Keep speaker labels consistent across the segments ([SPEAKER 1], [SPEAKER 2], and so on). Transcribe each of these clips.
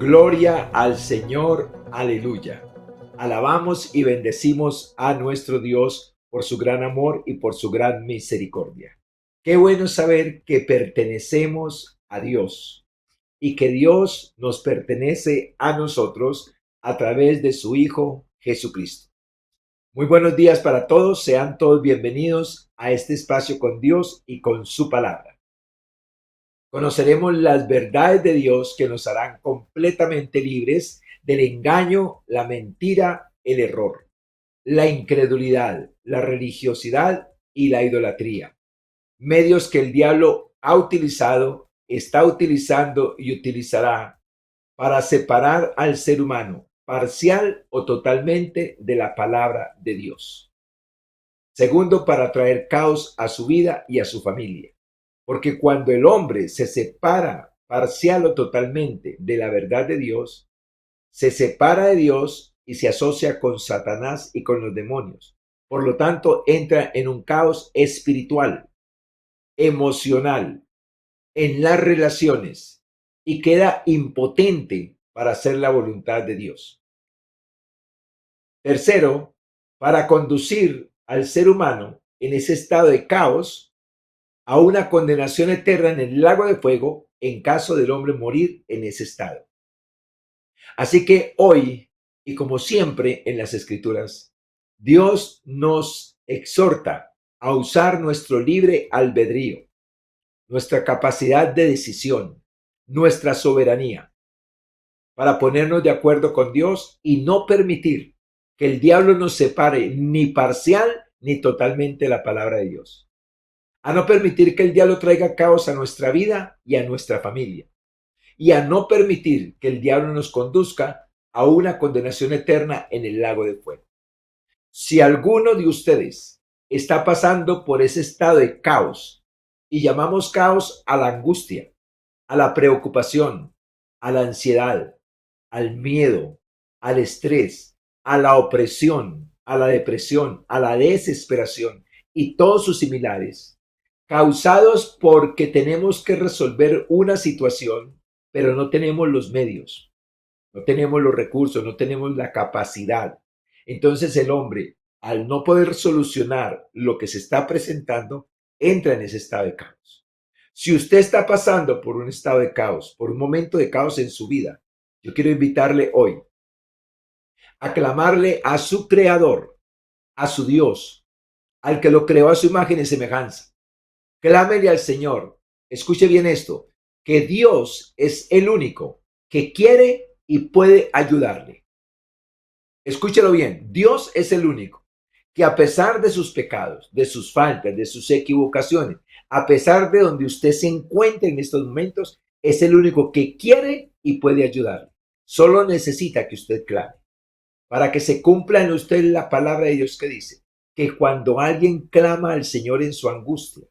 [SPEAKER 1] Gloria al Señor, aleluya. Alabamos y bendecimos a nuestro Dios por su gran amor y por su gran misericordia. Qué bueno saber que pertenecemos a Dios y que Dios nos pertenece a nosotros a través de su Hijo Jesucristo. Muy buenos días para todos, sean todos bienvenidos a este espacio con Dios y con su palabra. Conoceremos las verdades de Dios que nos harán completamente libres del engaño, la mentira, el error, la incredulidad, la religiosidad y la idolatría. Medios que el diablo ha utilizado, está utilizando y utilizará para separar al ser humano, parcial o totalmente, de la palabra de Dios. Segundo, para traer caos a su vida y a su familia. Porque cuando el hombre se separa parcial o totalmente de la verdad de Dios, se separa de Dios y se asocia con Satanás y con los demonios. Por lo tanto, entra en un caos espiritual, emocional, en las relaciones y queda impotente para hacer la voluntad de Dios. Tercero, para conducir al ser humano en ese estado de caos a una condenación eterna en el lago de fuego en caso del hombre morir en ese estado. Así que hoy, y como siempre en las Escrituras, Dios nos exhorta a usar nuestro libre albedrío, nuestra capacidad de decisión, nuestra soberanía, para ponernos de acuerdo con Dios y no permitir que el diablo nos separe ni parcial ni totalmente de la palabra de Dios. A no permitir que el diablo traiga caos a nuestra vida y a nuestra familia. Y a no permitir que el diablo nos conduzca a una condenación eterna en el lago de fuego. Si alguno de ustedes está pasando por ese estado de caos, y llamamos caos a la angustia, a la preocupación, a la ansiedad, al miedo, al estrés, a la opresión, a la depresión, a la desesperación y todos sus similares, causados porque tenemos que resolver una situación, pero no tenemos los medios, no tenemos los recursos, no tenemos la capacidad. Entonces el hombre, al no poder solucionar lo que se está presentando, entra en ese estado de caos. Si usted está pasando por un estado de caos, por un momento de caos en su vida, yo quiero invitarle hoy a clamarle a su creador, a su Dios, al que lo creó a su imagen y semejanza. Clámele al Señor. Escuche bien esto, que Dios es el único que quiere y puede ayudarle. Escúchelo bien, Dios es el único que, a pesar de sus pecados, de sus faltas, de sus equivocaciones, a pesar de donde usted se encuentre en estos momentos, es el único que quiere y puede ayudarle. Solo necesita que usted clame para que se cumpla en usted la palabra de Dios que dice que cuando alguien clama al Señor en su angustia,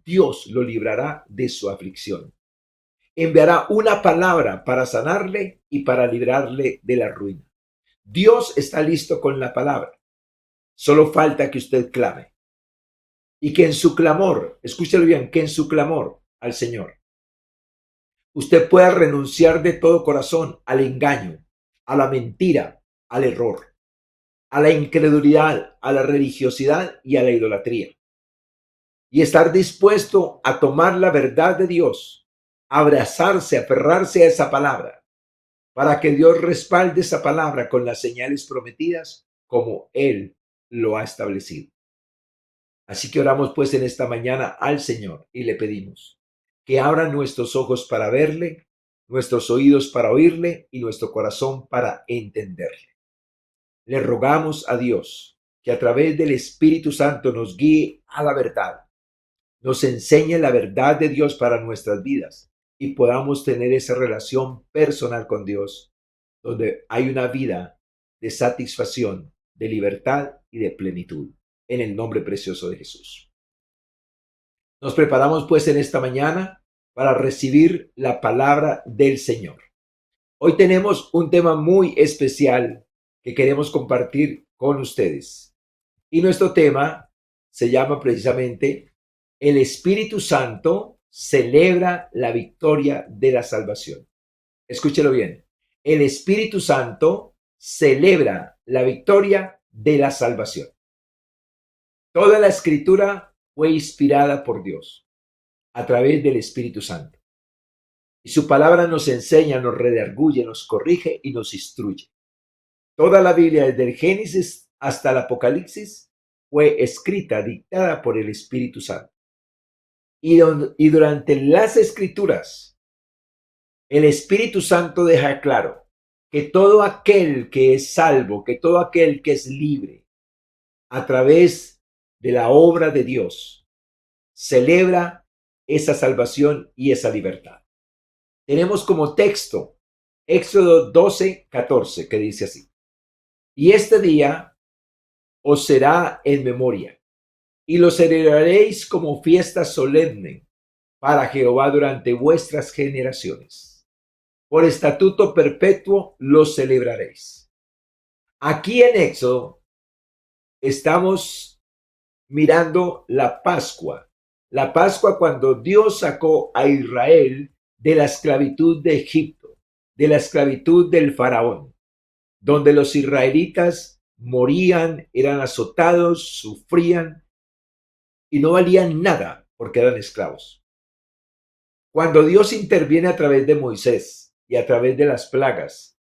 [SPEAKER 1] Dios lo librará de su aflicción. Enviará una palabra para sanarle y para librarle de la ruina. Dios está listo con la palabra. Solo falta que usted clame. Y que en su clamor, escúchelo bien, que en su clamor al Señor, usted pueda renunciar de todo corazón al engaño, a la mentira, al error, a la incredulidad, a la religiosidad y a la idolatría. Y estar dispuesto a tomar la verdad de Dios, abrazarse, aferrarse a esa palabra, para que Dios respalde esa palabra con las señales prometidas como Él lo ha establecido. Así que oramos pues en esta mañana al Señor y le pedimos que abra nuestros ojos para verle, nuestros oídos para oírle y nuestro corazón para entenderle. Le rogamos a Dios que a través del Espíritu Santo nos guíe a la verdad, nos enseñe la verdad de Dios para nuestras vidas y podamos tener esa relación personal con Dios, donde hay una vida de satisfacción, de libertad y de plenitud, en el nombre precioso de Jesús. Nos preparamos pues en esta mañana para recibir la palabra del Señor. Hoy tenemos un tema muy especial que queremos compartir con ustedes. Y nuestro tema se llama precisamente El Espíritu Santo celebra la victoria de la salvación. Escúchelo bien. el Espíritu Santo celebra la victoria de la salvación. Toda la escritura fue inspirada por Dios a través del Espíritu Santo. Y su palabra nos enseña, nos redarguye, nos corrige y nos instruye. Toda la Biblia, desde el Génesis hasta el Apocalipsis, fue escrita, dictada por el Espíritu Santo. Y durante las escrituras, el Espíritu Santo deja claro que todo aquel que es salvo, que todo aquel que es libre, a través de la obra de Dios, celebra esa salvación y esa libertad. Tenemos como texto Éxodo 12:14, que dice así: y este día os será en memoria, y lo celebraréis como fiesta solemne para Jehová durante vuestras generaciones. Por estatuto perpetuo lo celebraréis. Aquí en Éxodo estamos mirando la Pascua. La Pascua cuando Dios sacó a Israel de la esclavitud de Egipto, de la esclavitud del faraón, donde los israelitas morían, eran azotados, sufrían y no valían nada porque eran esclavos. Cuando Dios interviene a través de Moisés y a través de las plagas,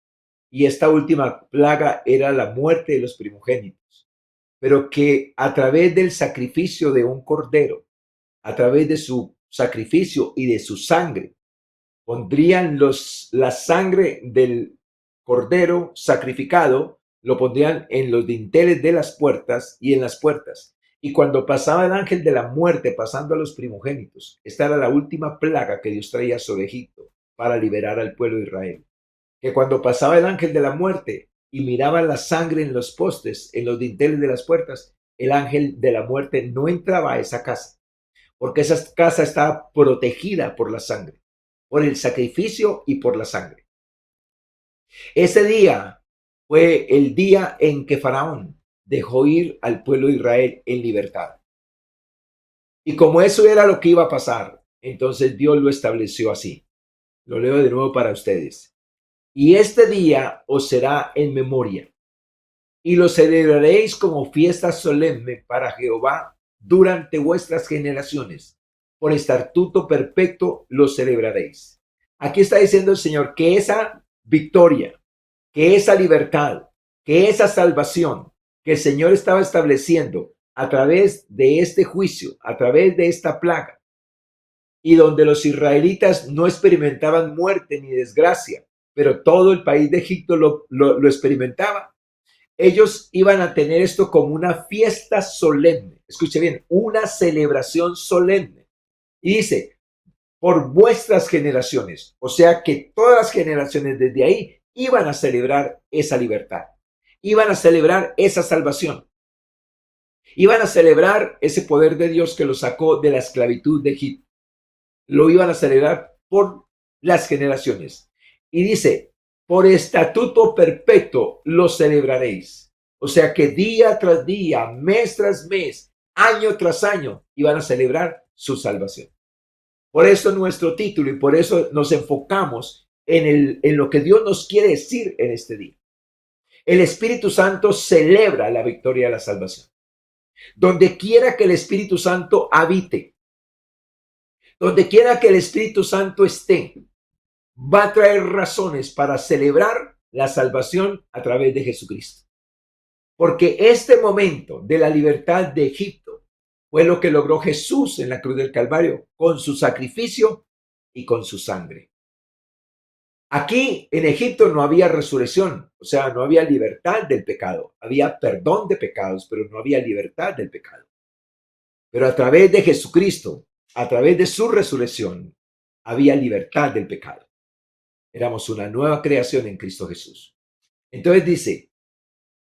[SPEAKER 1] y esta última plaga era la muerte de los primogénitos, pero que a través del sacrificio de un cordero, a través de su sacrificio y de su sangre, pondrían la sangre del cordero sacrificado, lo pondrían en los dinteles de las puertas y en las puertas. Y cuando pasaba el ángel de la muerte pasando a los primogénitos, esta era la última plaga que Dios traía sobre Egipto para liberar al pueblo de Israel. Que cuando pasaba el ángel de la muerte y miraba la sangre en los postes, en los dinteles de las puertas, el ángel de la muerte no entraba a esa casa, porque esa casa estaba protegida por la sangre, por el sacrificio y por la sangre. Ese día fue el día en que Faraón dejó ir al pueblo de Israel en libertad. Y como eso era lo que iba a pasar, entonces Dios lo estableció así. Lo leo de nuevo para ustedes. Y este día os será en memoria, y lo celebraréis como fiesta solemne para Jehová durante vuestras generaciones. Por estatuto perpetuo lo celebraréis. Aquí está diciendo el Señor que esa victoria, que esa libertad, que esa salvación que el Señor estaba estableciendo a través de este juicio, a través de esta plaga, y donde los israelitas no experimentaban muerte ni desgracia, pero todo el país de Egipto lo experimentaba. Ellos iban a tener esto como una fiesta solemne. Escuche bien, una celebración solemne. Y dice, por vuestras generaciones. O sea que todas las generaciones desde ahí iban a celebrar esa libertad. Iban a celebrar esa salvación. Iban a celebrar ese poder de Dios que los sacó de la esclavitud de Egipto. Lo iban a celebrar por las generaciones. Y dice, por estatuto perpetuo lo celebraréis. O sea que día tras día, mes tras mes, año tras año, iban a celebrar su salvación. Por eso nuestro título y por eso nos enfocamos en lo que Dios nos quiere decir en este día. El Espíritu Santo celebra la victoria de la salvación. Donde quiera que el Espíritu Santo habite, donde quiera que el Espíritu Santo esté, va a traer razones para celebrar la salvación a través de Jesucristo. Porque este momento de la libertad de Egipto fue lo que logró Jesús en la cruz del Calvario con su sacrificio y con su sangre. Aquí en Egipto no había resurrección, o sea, no había libertad del pecado. Había perdón de pecados, pero no había libertad del pecado. Pero a través de Jesucristo, a través de su resurrección, había libertad del pecado. Éramos una nueva creación en Cristo Jesús. Entonces dice,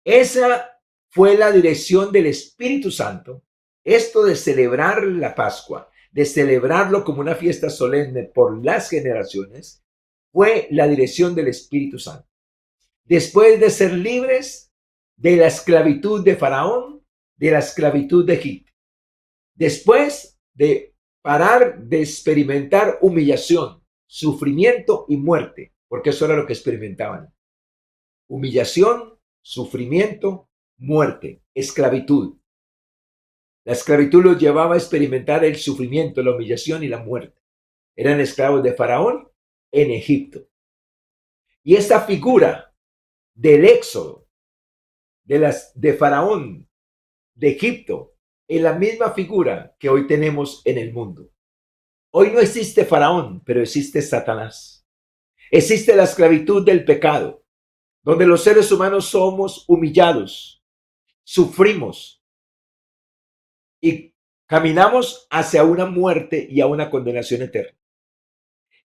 [SPEAKER 1] esa fue la dirección del Espíritu Santo, esto de celebrar la Pascua, de celebrarlo como una fiesta solemne por las generaciones, fue la dirección del Espíritu Santo. Después de ser libres de la esclavitud de Faraón, de la esclavitud de Egipto, después de parar de experimentar humillación, sufrimiento y muerte, porque eso era lo que experimentaban. Humillación, sufrimiento, muerte, esclavitud. La esclavitud los llevaba a experimentar el sufrimiento, la humillación y la muerte. Eran esclavos de Faraón en Egipto. Y esta figura del éxodo de Faraón de Egipto es la misma figura que hoy tenemos en el mundo. Hoy no existe Faraón, pero existe Satanás. Existe la esclavitud del pecado, donde los seres humanos somos humillados, sufrimos y caminamos hacia una muerte y a una condenación eterna.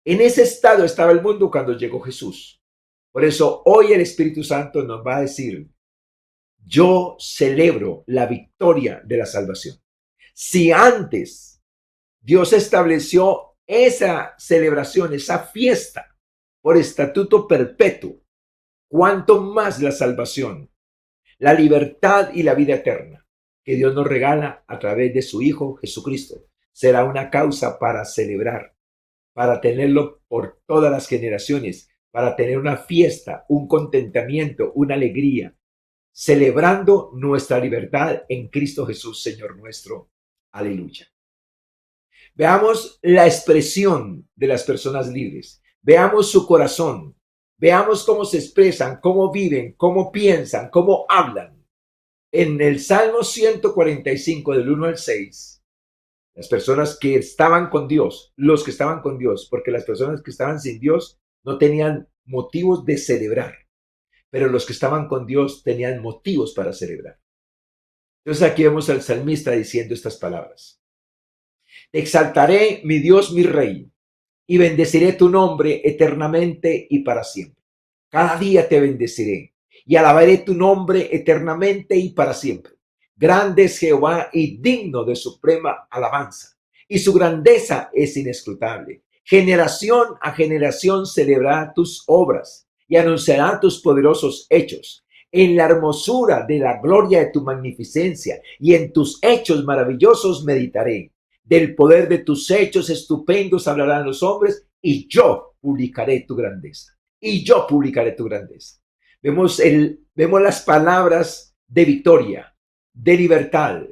[SPEAKER 1] En ese estado estaba el mundo cuando llegó Jesús. Por eso hoy el Espíritu Santo nos va a decir, yo celebro la victoria de la salvación. Si antes Dios estableció esa celebración, esa fiesta por estatuto perpetuo, cuánto más la salvación, la libertad y la vida eterna que Dios nos regala a través de su Hijo Jesucristo será una causa para celebrar, para tenerlo por todas las generaciones, para tener una fiesta, un contentamiento, una alegría, celebrando nuestra libertad en Cristo Jesús, Señor nuestro. Aleluya. Veamos la expresión de las personas libres. Veamos su corazón. Veamos cómo se expresan, cómo viven, cómo piensan, cómo hablan. En el Salmo 145, del 1 al 6, las personas que estaban con Dios, los que estaban con Dios, porque las personas que estaban sin Dios no tenían motivos de celebrar, pero los que estaban con Dios tenían motivos para celebrar. Entonces aquí vemos al salmista diciendo estas palabras. Te exaltaré, mi Dios, mi Rey, y bendeciré tu nombre eternamente y para siempre. Cada día te bendeciré y alabaré tu nombre eternamente y para siempre. Grande es Jehová y digno de suprema alabanza, y su grandeza es inescrutable. Generación a generación celebrará tus obras y anunciará tus poderosos hechos. En la hermosura de la gloria de tu magnificencia y en tus hechos maravillosos meditaré. Del poder de tus hechos estupendos hablarán los hombres, y yo publicaré tu grandeza. Y yo publicaré tu grandeza. Vemos las palabras de victoria, de libertad,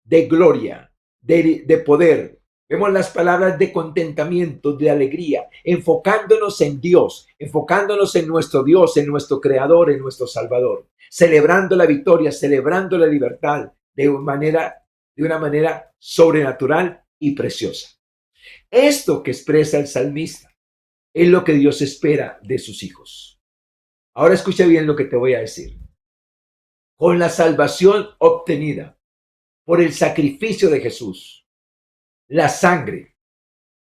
[SPEAKER 1] de gloria, de poder. Vemos las palabras de contentamiento, de alegría, enfocándonos en Dios, enfocándonos en nuestro Dios, en nuestro Creador, en nuestro Salvador, celebrando la victoria, celebrando la libertad de una manera sobrenatural y preciosa. Esto que expresa el salmista es lo que Dios espera de sus hijos. Ahora escucha bien lo que te voy a decir. Con la salvación obtenida por el sacrificio de Jesús, la sangre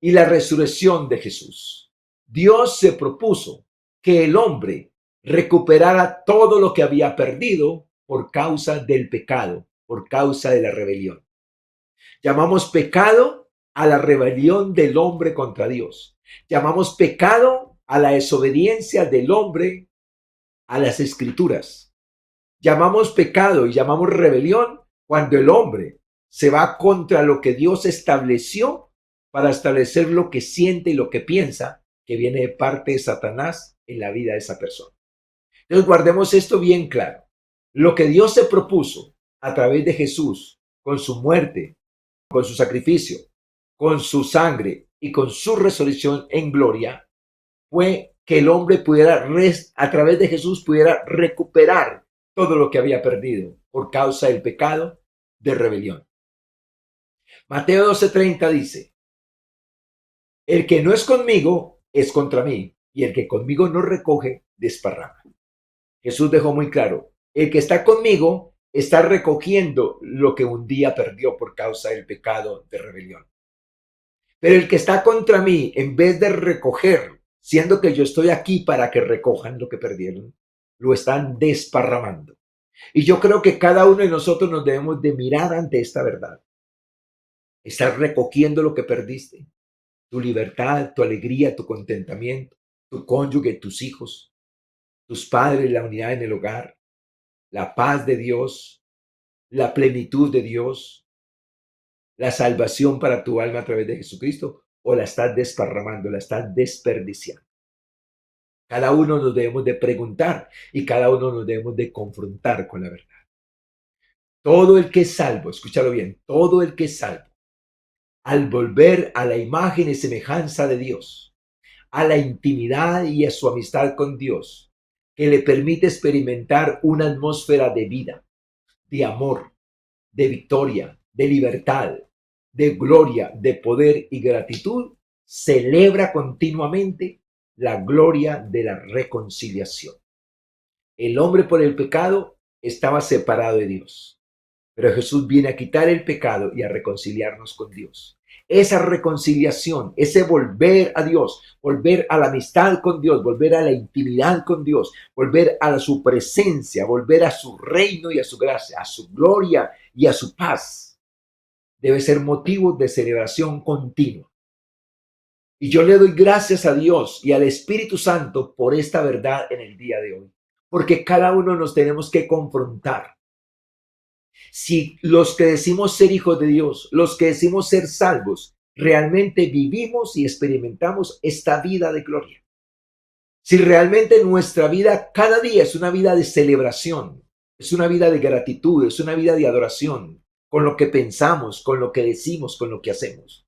[SPEAKER 1] y la resurrección de Jesús, Dios se propuso que el hombre recuperara todo lo que había perdido por causa del pecado, por causa de la rebelión. Llamamos pecado a la rebelión del hombre contra Dios. Llamamos pecado a la desobediencia del hombre a las escrituras. Llamamos pecado y llamamos rebelión cuando el hombre se va contra lo que Dios estableció para establecer lo que siente y lo que piensa, que viene de parte de Satanás en la vida de esa persona. Entonces guardemos esto bien claro. Lo que Dios se propuso a través de Jesús, con su muerte, con su sacrificio, con su sangre y con su resurrección en gloria, fue que el hombre pudiera, a través de Jesús, pudiera recuperar todo lo que había perdido por causa del pecado de rebelión. Mateo 12:30 dice, el que no es conmigo es contra mí, y el que conmigo no recoge, desparrama. Jesús dejó muy claro, el que está conmigo está recogiendo lo que un día perdió por causa del pecado de rebelión. Pero el que está contra mí, en vez de recoger, siendo que yo estoy aquí para que recojan lo que perdieron, lo están desparramando. Y yo creo que cada uno de nosotros nos debemos de mirar ante esta verdad. Estás recogiendo lo que perdiste. Tu libertad, tu alegría, tu contentamiento, tu cónyuge, tus hijos, tus padres, la unidad en el hogar, la paz de Dios, la plenitud de Dios, la salvación para tu alma a través de Jesucristo, o la estás desparramando, la estás desperdiciando. Cada uno nos debemos de preguntar y cada uno nos debemos de confrontar con la verdad. Todo el que es salvo, escúchalo bien, todo el que es salvo, al volver a la imagen y semejanza de Dios, a la intimidad y a su amistad con Dios, que le permite experimentar una atmósfera de vida, de amor, de victoria, de libertad, de gloria, de poder y gratitud, celebra continuamente la gloria de la reconciliación. El hombre por el pecado estaba separado de Dios, pero Jesús viene a quitar el pecado y a reconciliarnos con Dios. Esa reconciliación, ese volver a Dios, volver a la amistad con Dios, volver a la intimidad con Dios, volver a su presencia, volver a su reino y a su gracia, a su gloria y a su paz, debe ser motivo de celebración continua. Y yo le doy gracias a Dios y al Espíritu Santo por esta verdad en el día de hoy, porque cada uno nos tenemos que confrontar. Si los que decimos ser hijos de Dios, los que decimos ser salvos, realmente vivimos y experimentamos esta vida de gloria. Si realmente nuestra vida cada día es una vida de celebración, es una vida de gratitud, es una vida de adoración, con lo que pensamos, con lo que decimos, con lo que hacemos.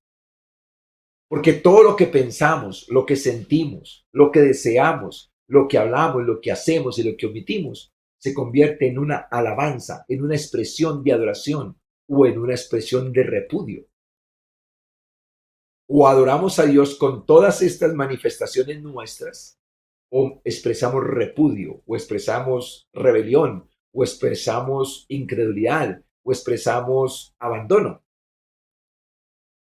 [SPEAKER 1] Porque todo lo que pensamos, lo que sentimos, lo que deseamos, lo que hablamos, lo que hacemos y lo que omitimos, se convierte en una alabanza, en una expresión de adoración o en una expresión de repudio. O adoramos a Dios con todas estas manifestaciones nuestras, o expresamos repudio, o expresamos rebelión, o expresamos incredulidad, o expresamos abandono.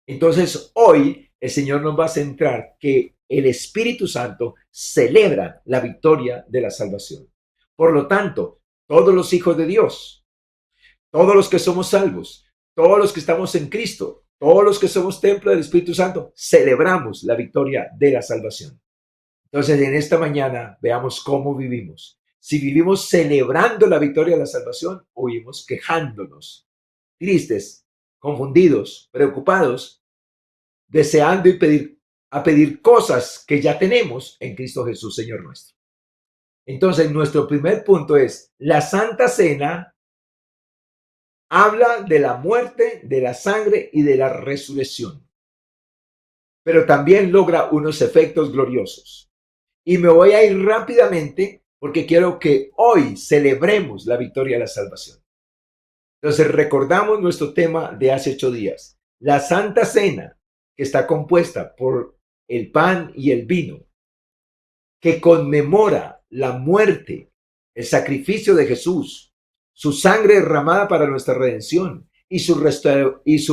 [SPEAKER 1] Entonces, hoy el Señor nos va a centrar que el Espíritu Santo celebra la victoria de la salvación. Por lo tanto, todos los hijos de Dios, todos los que somos salvos, todos los que estamos en Cristo, todos los que somos templo del Espíritu Santo, celebramos la victoria de la salvación. Entonces, en esta mañana veamos cómo vivimos. Si vivimos celebrando la victoria de la salvación o vivimos quejándonos, tristes, confundidos, preocupados, deseando y pedir cosas que ya tenemos en Cristo Jesús, Señor nuestro. Entonces, nuestro primer punto es, la Santa Cena habla de la muerte, de la sangre y de la resurrección, pero también logra unos efectos gloriosos. Y me voy a ir rápidamente porque quiero que hoy celebremos la victoria de la salvación. Entonces, recordamos nuestro tema de hace 8 días, la Santa Cena, que está compuesta por el pan y el vino, que conmemora la muerte, el sacrificio de Jesús, su sangre derramada para nuestra redención y su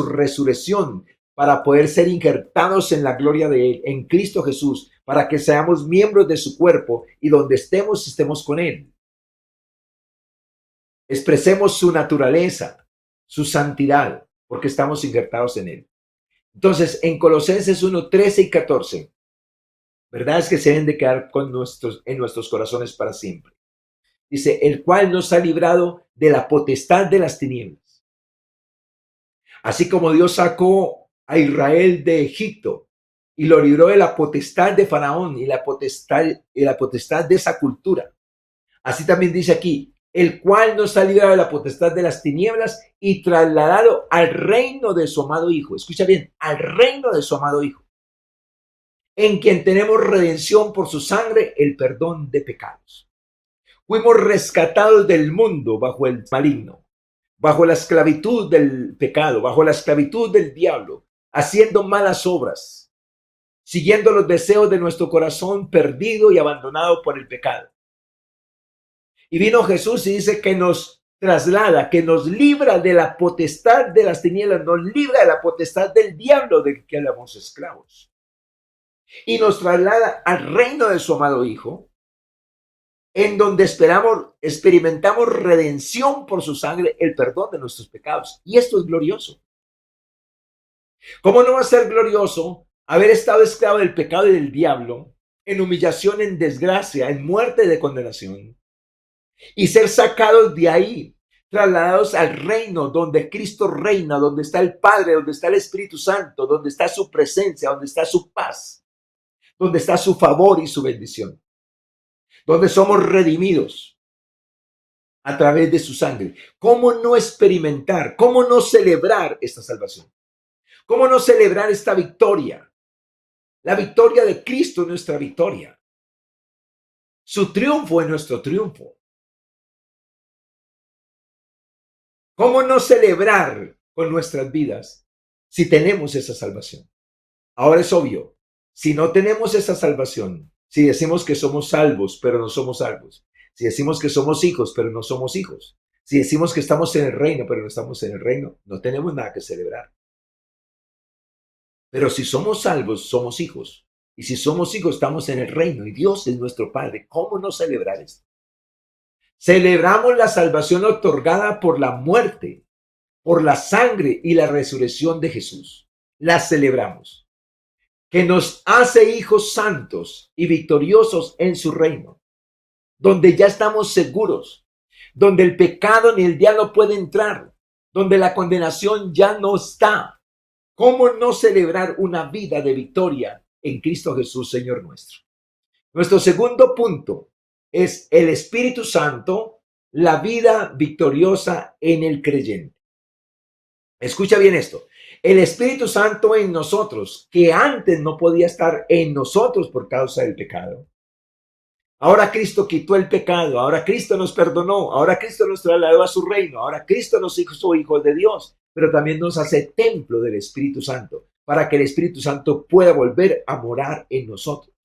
[SPEAKER 1] resurrección para poder ser injertados en la gloria de Él, en Cristo Jesús, para que seamos miembros de su cuerpo y donde estemos, estemos con Él. Expresemos su naturaleza, su santidad, porque estamos injertados en Él. Entonces, en Colosenses 1, 13 y 14, verdad es que se deben de quedar en nuestros corazones para siempre. Dice, el cual nos ha librado de la potestad de las tinieblas. Así como Dios sacó a Israel de Egipto y lo libró de la potestad de Faraón y la potestad de esa cultura. Así también dice aquí, el cual nos ha librado de la potestad de las tinieblas y trasladado al reino de su amado Hijo. Escucha bien, al reino de su amado Hijo, en quien tenemos redención por su sangre, el perdón de pecados. Fuimos rescatados del mundo bajo el maligno, bajo la esclavitud del pecado, bajo la esclavitud del diablo, haciendo malas obras, siguiendo los deseos de nuestro corazón perdido y abandonado por el pecado. Y vino Jesús y dice que nos traslada, que nos libra de la potestad de las tinieblas, nos libra de la potestad del diablo de que éramos esclavos. Y nos traslada al reino de su amado Hijo, en donde experimentamos redención por su sangre, el perdón de nuestros pecados. Y esto es glorioso. ¿Cómo no va a ser glorioso haber estado esclavo del pecado y del diablo, en humillación, en desgracia, en muerte y de condenación, y ser sacados de ahí, trasladados al reino donde Cristo reina, donde está el Padre, donde está el Espíritu Santo, donde está su presencia, donde está su paz, donde está su favor y su bendición? donde somos redimidos a través de su sangre. ¿Cómo no experimentar, cómo no celebrar esta salvación? ¿Cómo no celebrar esta victoria? La victoria de Cristo es nuestra victoria. Su triunfo es nuestro triunfo. ¿Cómo no celebrar con nuestras vidas si tenemos esa salvación? Ahora es obvio, si no tenemos esa salvación, si decimos que somos salvos, pero no somos salvos, si decimos que somos hijos, pero no somos hijos, si decimos que estamos en el reino, pero no estamos en el reino, no tenemos nada que celebrar. Pero si somos salvos, somos hijos. Y si somos hijos, estamos en el reino y Dios es nuestro Padre. ¿Cómo no celebrar esto? Celebramos la salvación otorgada por la muerte, por la sangre y la resurrección de Jesús. La celebramos. Que nos hace hijos santos y victoriosos en su reino, donde ya estamos seguros, donde el pecado ni el diablo puede entrar, donde la condenación ya no está. ¿Cómo no celebrar una vida de victoria en Cristo Jesús, Señor nuestro? Nuestro segundo punto es el Espíritu Santo, la vida victoriosa en el creyente. Escucha bien esto. El Espíritu Santo en nosotros, que antes no podía estar en nosotros por causa del pecado. Ahora Cristo quitó el pecado, ahora Cristo nos perdonó, ahora Cristo nos trasladó a su reino, ahora Cristo nos hizo hijos de Dios, pero también nos hace templo del Espíritu Santo, para que el Espíritu Santo pueda volver a morar en nosotros.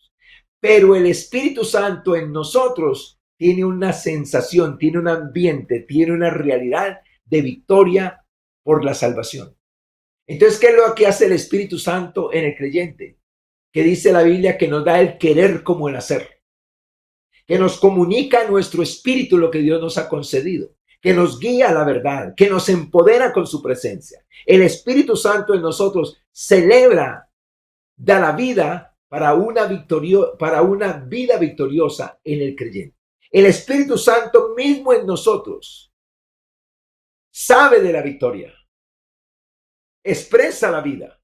[SPEAKER 1] Pero el Espíritu Santo en nosotros tiene una sensación, tiene un ambiente, tiene una realidad de victoria por la salvación. Entonces, ¿qué es lo que hace el Espíritu Santo en el creyente? Que dice la Biblia que nos da el querer como el hacer, que nos comunica a nuestro espíritu lo que Dios nos ha concedido, que nos guía a la verdad, que nos empodera con su presencia. El Espíritu Santo en nosotros celebra, da la vida para una vida victoriosa en el creyente. El Espíritu Santo mismo en nosotros sabe de la victoria, expresa la vida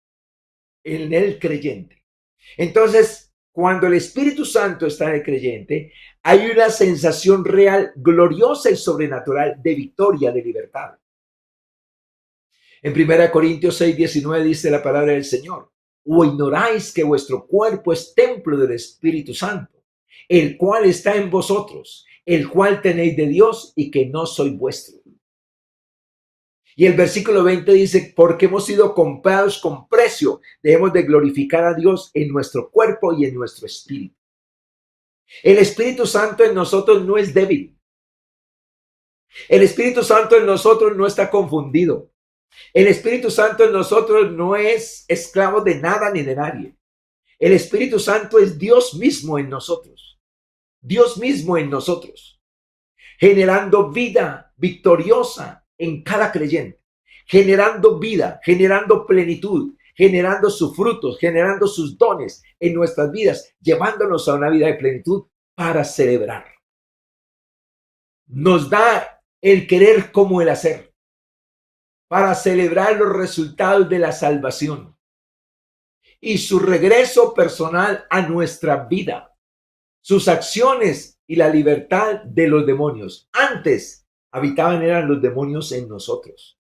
[SPEAKER 1] en el creyente. Entonces, cuando el Espíritu Santo está en el creyente, hay una sensación real, gloriosa y sobrenatural de victoria, de libertad. En 1 Corintios 6:19 dice la palabra del Señor: ¿o ignoráis que vuestro cuerpo es templo del Espíritu Santo, el cual está en vosotros, el cual tenéis de Dios y que no soy vuestro? Y el versículo 20 dice: porque hemos sido comprados con precio, debemos de glorificar a Dios en nuestro cuerpo y en nuestro espíritu. El Espíritu Santo en nosotros no es débil. El Espíritu Santo en nosotros no está confundido. El Espíritu Santo en nosotros no es esclavo de nada ni de nadie. El Espíritu Santo es Dios mismo en nosotros. Dios mismo en nosotros, generando vida victoriosa en cada creyente, generando vida, generando plenitud, generando sus frutos, generando sus dones en nuestras vidas, llevándonos a una vida de plenitud para celebrar. Nos da el querer como el hacer, para celebrar los resultados de la salvación y su regreso personal a nuestra vida, sus acciones y la libertad de los demonios. Antes eran los demonios en nosotros.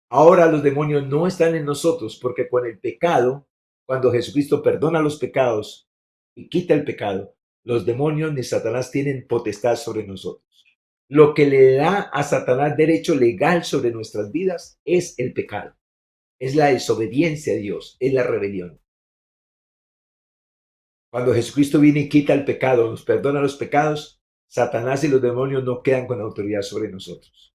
[SPEAKER 1] Ahora los demonios no están en nosotros, porque con el pecado, cuando Jesucristo perdona los pecados y quita el pecado, los demonios ni Satanás tienen potestad sobre nosotros. Lo que le da a Satanás derecho legal sobre nuestras vidas es el pecado, es la desobediencia a Dios, es la rebelión. Cuando Jesucristo viene y quita el pecado, nos perdona los pecados, Satanás y los demonios no quedan con autoridad sobre nosotros.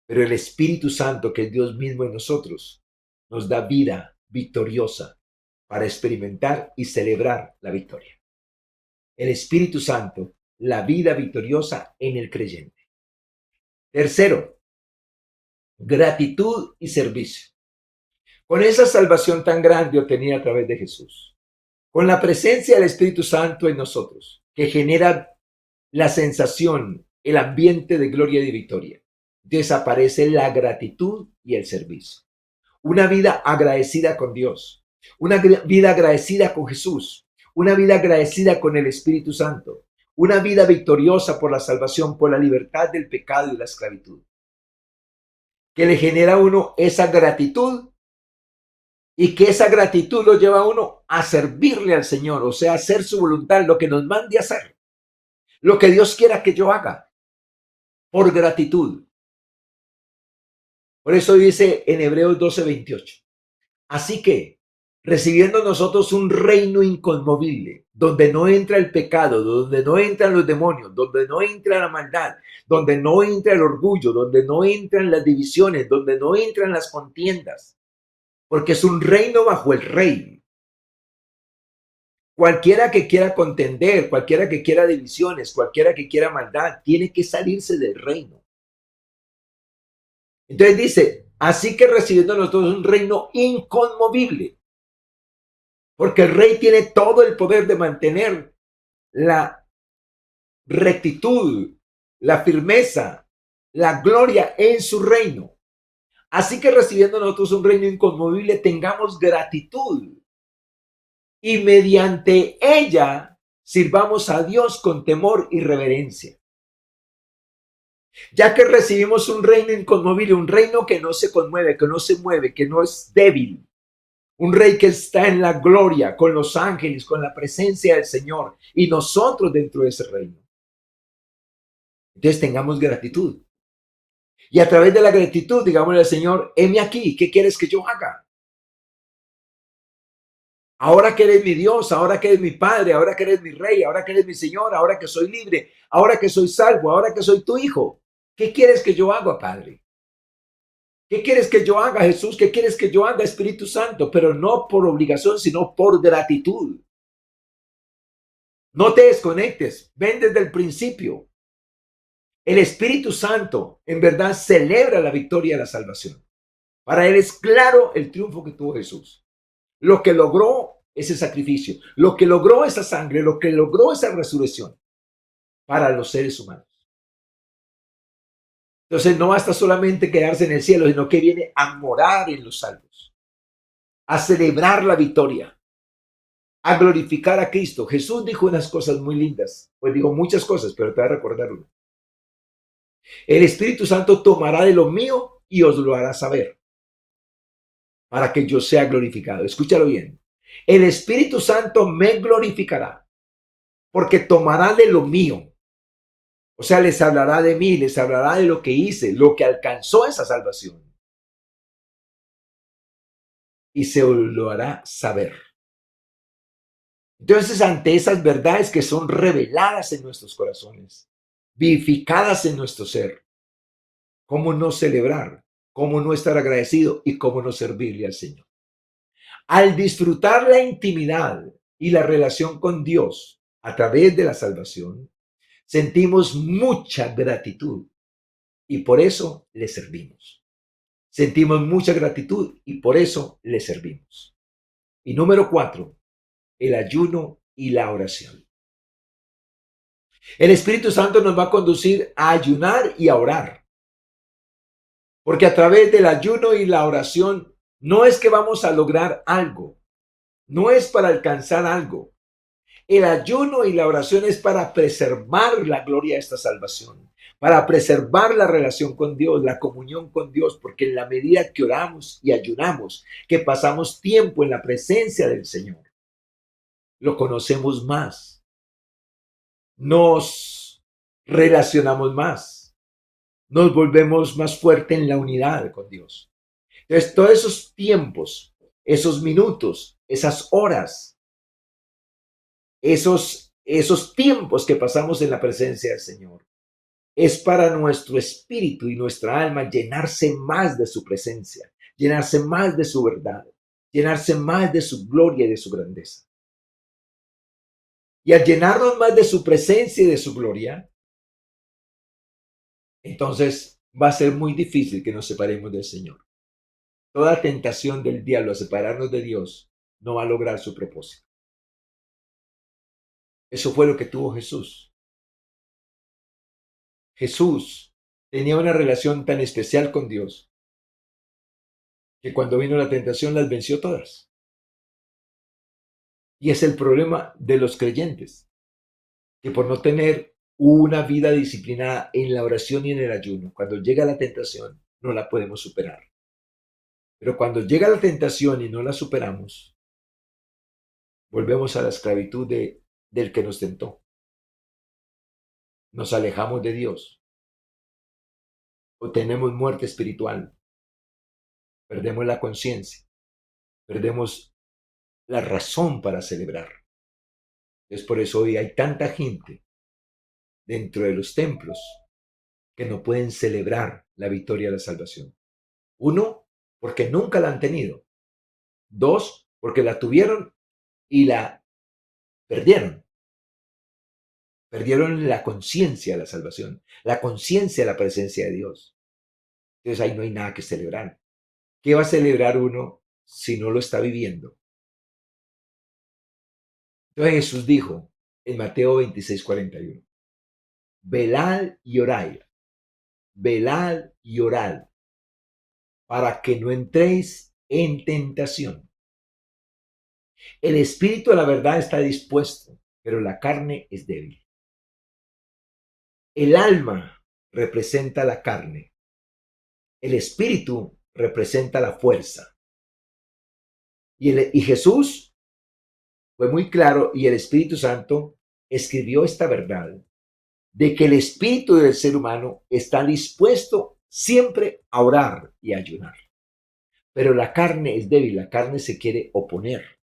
[SPEAKER 1] Pero el Espíritu Santo, que es Dios mismo en nosotros, nos da vida victoriosa para experimentar y celebrar la victoria. El Espíritu Santo, la vida victoriosa en el creyente. Tercero, gratitud y servicio. Con esa salvación tan grande obtenida a través de Jesús, con la presencia del Espíritu Santo en nosotros, que genera la sensación, el ambiente de gloria y de victoria, desaparece la gratitud y el servicio. Una vida agradecida con Dios, una vida agradecida con Jesús, una vida agradecida con el Espíritu Santo, una vida victoriosa por la salvación, por la libertad del pecado y la esclavitud, que le genera a uno esa gratitud y que esa gratitud lo lleva a uno a servirle al Señor, o sea, hacer su voluntad, lo que nos mande a hacer, lo que Dios quiera que yo haga, por gratitud. Por eso dice en Hebreos 12:28. Así que, recibiendo nosotros un reino inconmovible, donde no entra el pecado, donde no entran los demonios, donde no entra la maldad, donde no entra el orgullo, donde no entran las divisiones, donde no entran las contiendas, porque es un reino bajo el rey. Cualquiera que quiera contender, cualquiera que quiera divisiones, cualquiera que quiera maldad, tiene que salirse del reino. Entonces dice, así que recibiendo nosotros un reino inconmovible, porque el rey tiene todo el poder de mantener la rectitud, la firmeza, la gloria en su reino. Así que recibiendo nosotros un reino inconmovible, tengamos gratitud y mediante ella sirvamos a Dios con temor y reverencia. Ya que recibimos un reino inconmovible, un reino que no se conmueve, que no se mueve, que no es débil, un rey que está en la gloria, con los ángeles, con la presencia del Señor y nosotros dentro de ese reino. Entonces tengamos gratitud. Y a través de la gratitud, digámosle al Señor, heme aquí, ¿qué quieres que yo haga? Ahora que eres mi Dios, ahora que eres mi Padre, ahora que eres mi Rey, ahora que eres mi Señor, ahora que soy libre, ahora que soy salvo, ahora que soy tu Hijo, ¿qué quieres que yo haga, Padre? ¿Qué quieres que yo haga, Jesús? ¿Qué quieres que yo haga, Espíritu Santo? Pero no por obligación, sino por gratitud. No te desconectes, ven desde el principio. El Espíritu Santo en verdad celebra la victoria de la salvación. Para él es claro el triunfo que tuvo Jesús. Lo que logró ese sacrificio, lo que logró esa sangre, lo que logró esa resurrección para los seres humanos. Entonces no basta solamente quedarse en el cielo, sino que viene a morar en los salvos, a celebrar la victoria, a glorificar a Cristo. Jesús dijo unas cosas muy lindas, pues dijo muchas cosas, pero te voy a recordar una. El Espíritu Santo tomará de lo mío y os lo hará saber, para que yo sea glorificado. Escúchalo bien. El Espíritu Santo me glorificará, porque tomará de lo mío. O sea, les hablará de mí, les hablará de lo que hice, lo que alcanzó esa salvación. Y se lo hará saber. Entonces, ante esas verdades que son reveladas en nuestros corazones, vivificadas en nuestro ser, ¿cómo no celebrar? ¿Cómo no estar agradecido? ¿Y cómo no servirle al Señor? Al disfrutar la intimidad y la relación con Dios a través de la salvación, sentimos mucha gratitud y por eso le servimos. Sentimos mucha gratitud y por eso le servimos. Y número 4, el ayuno y la oración. El Espíritu Santo nos va a conducir a ayunar y a orar. Porque a través del ayuno y la oración no es que vamos a lograr algo, no es para alcanzar algo. El ayuno y la oración es para preservar la gloria de esta salvación, para preservar la relación con Dios, la comunión con Dios, porque en la medida que oramos y ayunamos, que pasamos tiempo en la presencia del Señor, lo conocemos más, nos relacionamos más, nos volvemos más fuertes en la unidad con Dios. Entonces, todos esos tiempos, esos minutos, esas horas, esos tiempos que pasamos en la presencia del Señor, es para nuestro espíritu y nuestra alma llenarse más de su presencia, llenarse más de su verdad, llenarse más de su gloria y de su grandeza. Y al llenarnos más de su presencia y de su gloria, entonces va a ser muy difícil que nos separemos del Señor. Toda tentación del diablo a separarnos de Dios no va a lograr su propósito. Eso fue lo que tuvo Jesús. Jesús tenía una relación tan especial con Dios que cuando vino la tentación las venció todas. Y es el problema de los creyentes. que por no tener una vida disciplinada en la oración y en el ayuno, cuando llega la tentación, no la podemos superar. Pero cuando llega la tentación y no la superamos, volvemos a la esclavitud del que nos tentó. Nos alejamos de Dios o tenemos muerte espiritual, perdemos la conciencia, perdemos la razón para celebrar. Es por eso hoy hay tanta gente dentro de los templos que no pueden celebrar la victoria de la salvación. Uno, porque nunca la han tenido. Dos, porque la tuvieron y la perdieron. Perdieron la conciencia de la salvación, la conciencia de la presencia de Dios. Entonces ahí no hay nada que celebrar. ¿Qué va a celebrar uno si no lo está viviendo? Entonces Jesús dijo en Mateo 26:41, velad y orad, para que no entréis en tentación. El espíritu de la verdad está dispuesto, pero la carne es débil. El alma representa la carne, el espíritu representa la fuerza. Y Jesús fue muy claro y el Espíritu Santo escribió esta verdad de que el espíritu del ser humano está dispuesto siempre a orar y a ayunar. Pero la carne es débil, la carne se quiere oponer.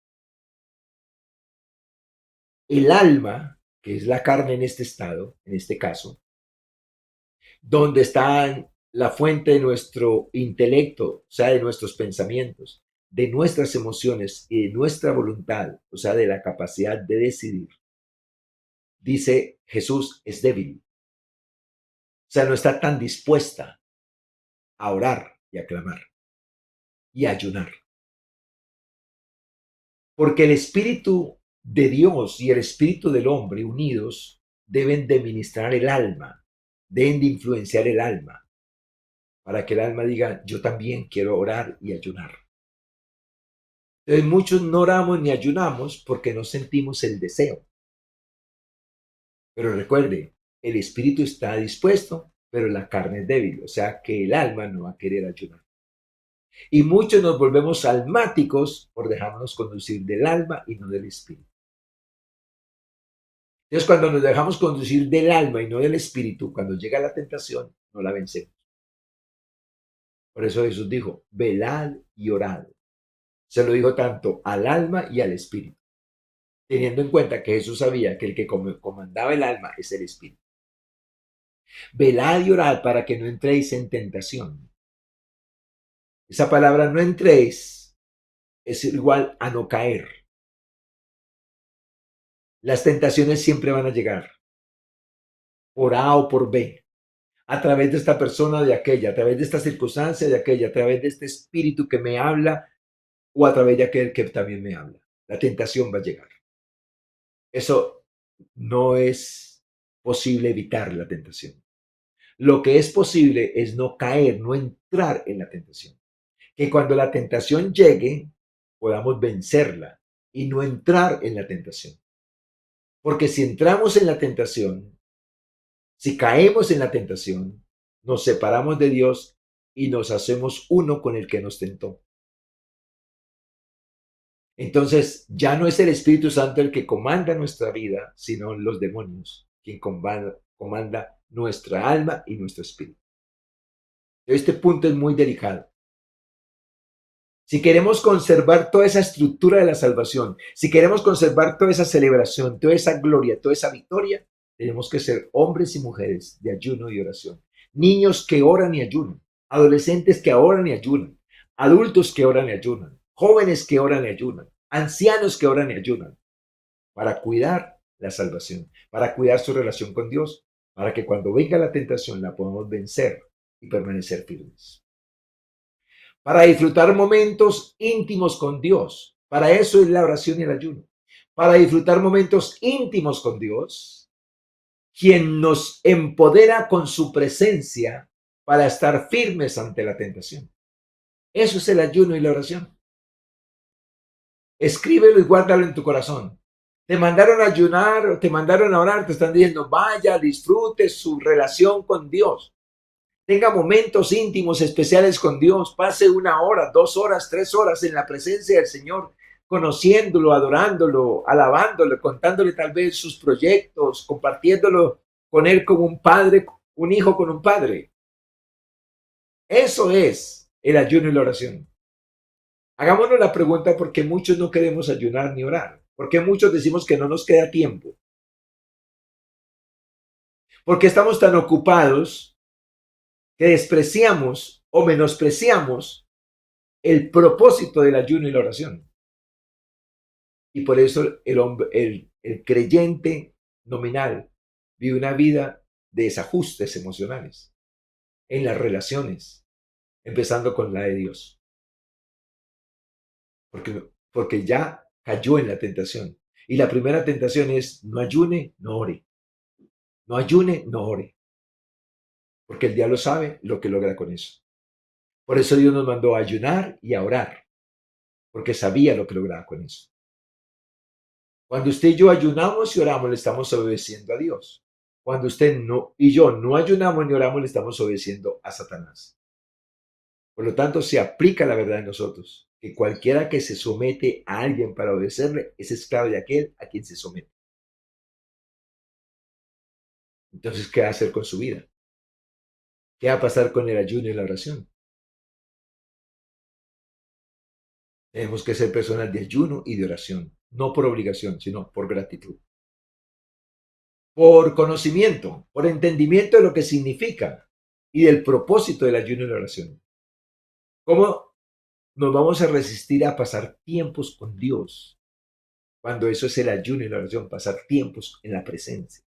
[SPEAKER 1] El alma, que es la carne en este estado, en este caso, donde está la fuente de nuestro intelecto, o sea, de nuestros pensamientos, de nuestras emociones y de nuestra voluntad, o sea, de la capacidad de decidir, dice Jesús, es débil. O sea, no está tan dispuesta a orar y a clamar y a ayunar. Porque el Espíritu de Dios y el Espíritu del hombre unidos deben de ministrar el alma, deben de influenciar el alma, para que el alma diga, yo también quiero orar y ayunar. Entonces muchos no oramos ni ayunamos porque no sentimos el deseo. Pero recuerde, el espíritu está dispuesto, pero la carne es débil, o sea que el alma no va a querer ayunar. Y muchos nos volvemos almáticos por dejarnos conducir del alma y no del espíritu. Entonces cuando nos dejamos conducir del alma y no del espíritu, cuando llega la tentación, no la vencemos. Por eso Jesús dijo, velad y orad. Se lo dijo tanto al alma y al espíritu, teniendo en cuenta que Jesús sabía que el que comandaba el alma es el espíritu. Velad y orad para que no entréis en tentación. Esa palabra no entréis es igual a no caer. Las tentaciones siempre van a llegar, por A o por B, a través de esta persona o de aquella, a través de esta circunstancia de aquella, a través de este espíritu que me habla o a través de aquel que también me habla. La tentación va a llegar. Eso no es posible evitar la tentación. Lo que es posible es no caer, no entrar en la tentación. Que cuando la tentación llegue, podamos vencerla y no entrar en la tentación. Porque si entramos en la tentación, si caemos en la tentación, nos separamos de Dios y nos hacemos uno con el que nos tentó. Entonces ya no es el Espíritu Santo el que comanda nuestra vida, sino los demonios, quien comanda nuestra alma y nuestro espíritu. Este punto es muy delicado. Si queremos conservar toda esa estructura de la salvación, si queremos conservar toda esa celebración, toda esa gloria, toda esa victoria, tenemos que ser hombres y mujeres de ayuno y oración. Niños que oran y ayunan, adolescentes que oran y ayunan, adultos que oran y ayunan, jóvenes que oran y ayunan, ancianos que oran y ayunan, para cuidar la salvación, para cuidar su relación con Dios, para que cuando venga la tentación la podamos vencer y permanecer firmes. Para disfrutar momentos íntimos con Dios. Para eso es la oración y el ayuno. Para disfrutar momentos íntimos con Dios, quien nos empodera con su presencia para estar firmes ante la tentación. Eso es el ayuno y la oración. Escríbelo y guárdalo en tu corazón. Te mandaron a ayunar o te mandaron a orar, te están diciendo, vaya, disfrute su relación con Dios. Tenga momentos íntimos especiales con Dios. Pase 1 hora, 2 horas, 3 horas en la presencia del Señor, conociéndolo, adorándolo, alabándolo, contándole tal vez sus proyectos, compartiéndolo con Él como un padre, un hijo con un padre. Eso es el ayuno y la oración. Hagámonos la pregunta por qué muchos no queremos ayunar ni orar. ¿Por qué muchos decimos que no nos queda tiempo? ¿Por qué estamos tan ocupados que despreciamos o menospreciamos el propósito del ayuno y la oración? Y por eso el hombre, el creyente nominal vive una vida de desajustes emocionales en las relaciones, empezando con la de Dios. Porque ya cayó en la tentación. Y la primera tentación es no ayune, no ore. No ayune, no ore. Porque el diablo sabe lo que logra con eso. Por eso Dios nos mandó a ayunar y a orar. Porque sabía lo que lograba con eso. Cuando usted y yo ayunamos y oramos, le estamos obedeciendo a Dios. Cuando usted no y yo no ayunamos ni oramos, le estamos obedeciendo a Satanás. Por lo tanto, se aplica la verdad en nosotros, que cualquiera que se somete a alguien para obedecerle es esclavo de aquel a quien se somete. Entonces, ¿qué va a hacer con su vida? ¿Qué va a pasar con el ayuno y la oración? Tenemos que ser personas de ayuno y de oración, no por obligación, sino por gratitud. Por conocimiento, por entendimiento de lo que significa y del propósito del ayuno y la oración. ¿Cómo nos vamos a resistir a pasar tiempos con Dios cuando eso es el ayuno y la oración, pasar tiempos en la presencia?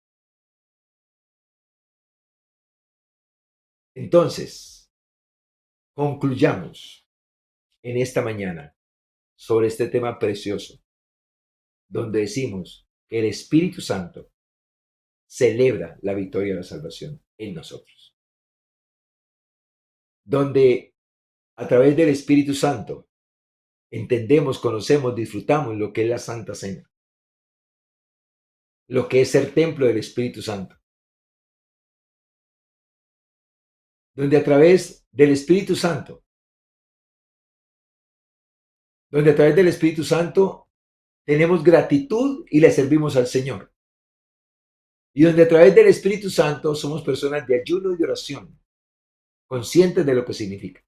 [SPEAKER 1] Entonces, concluyamos en esta mañana sobre este tema precioso, donde decimos que el Espíritu Santo celebra la victoria de la salvación en nosotros. Donde a través del Espíritu Santo entendemos, conocemos, disfrutamos lo que es la Santa Cena, lo que es ser templo del Espíritu Santo. Donde a través del Espíritu Santo, tenemos gratitud y le servimos al Señor. Y donde a través del Espíritu Santo somos personas de ayuno y de oración, conscientes de lo que significa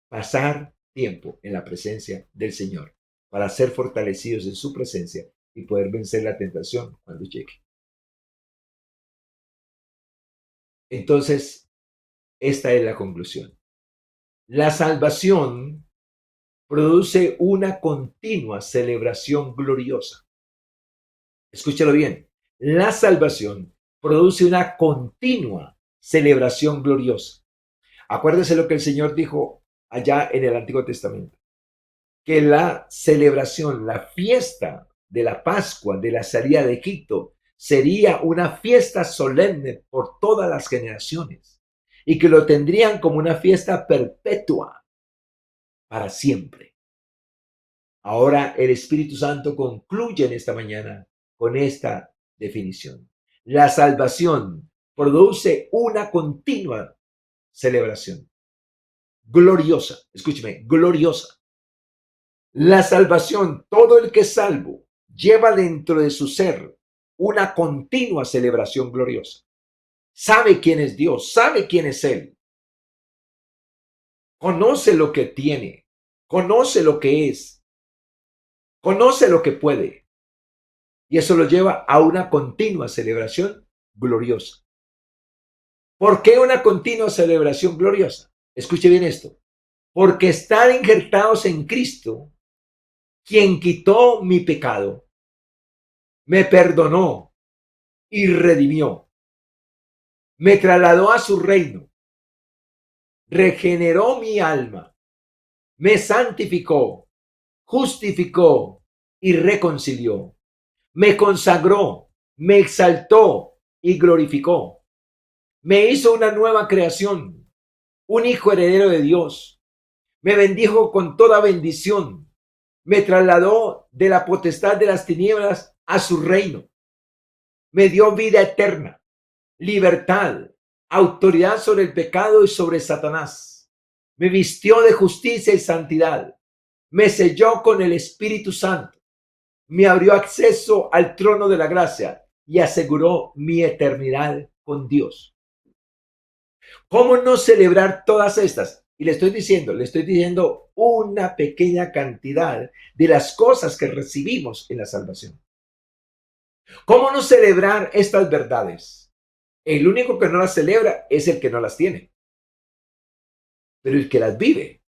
[SPEAKER 1] pasar tiempo en la presencia del Señor para ser fortalecidos en su presencia y poder vencer la tentación cuando llegue. Entonces, esta es la conclusión. La salvación produce una continua celebración gloriosa. Escúchalo bien. La salvación produce una continua celebración gloriosa. Acuérdese lo que el Señor dijo allá en el Antiguo Testamento, que la celebración, la fiesta de la Pascua, de la salida de Egipto, sería una fiesta solemne por todas las generaciones y que lo tendrían como una fiesta perpetua para siempre. Ahora el Espíritu Santo concluye en esta mañana con esta definición. La salvación produce una continua celebración gloriosa. Escúcheme, gloriosa. La salvación, todo el que es salvo, lleva dentro de su ser una continua celebración gloriosa. Sabe quién es Dios, sabe quién es Él. Conoce lo que tiene, conoce lo que es, conoce lo que puede. Y eso lo lleva a una continua celebración gloriosa. ¿Por qué una continua celebración gloriosa? Escuche bien esto. Porque están injertados en Cristo, quien quitó mi pecado, me perdonó y redimió, me trasladó a su reino, regeneró mi alma, me santificó, justificó y reconcilió, me consagró, me exaltó y glorificó, me hizo una nueva creación, un hijo heredero de Dios, me bendijo con toda bendición, me trasladó de la potestad de las tinieblas a su reino. Me dio vida eterna, libertad, autoridad sobre el pecado y sobre Satanás. Me vistió de justicia y santidad. Me selló con el Espíritu Santo. Me abrió acceso al trono de la gracia y aseguró mi eternidad con Dios. ¿Cómo no celebrar todas estas? Y le estoy diciendo una pequeña cantidad de las cosas que recibimos en la salvación. ¿Cómo no celebrar estas verdades? El único que no las celebra es el que no las tiene, pero el que las vive.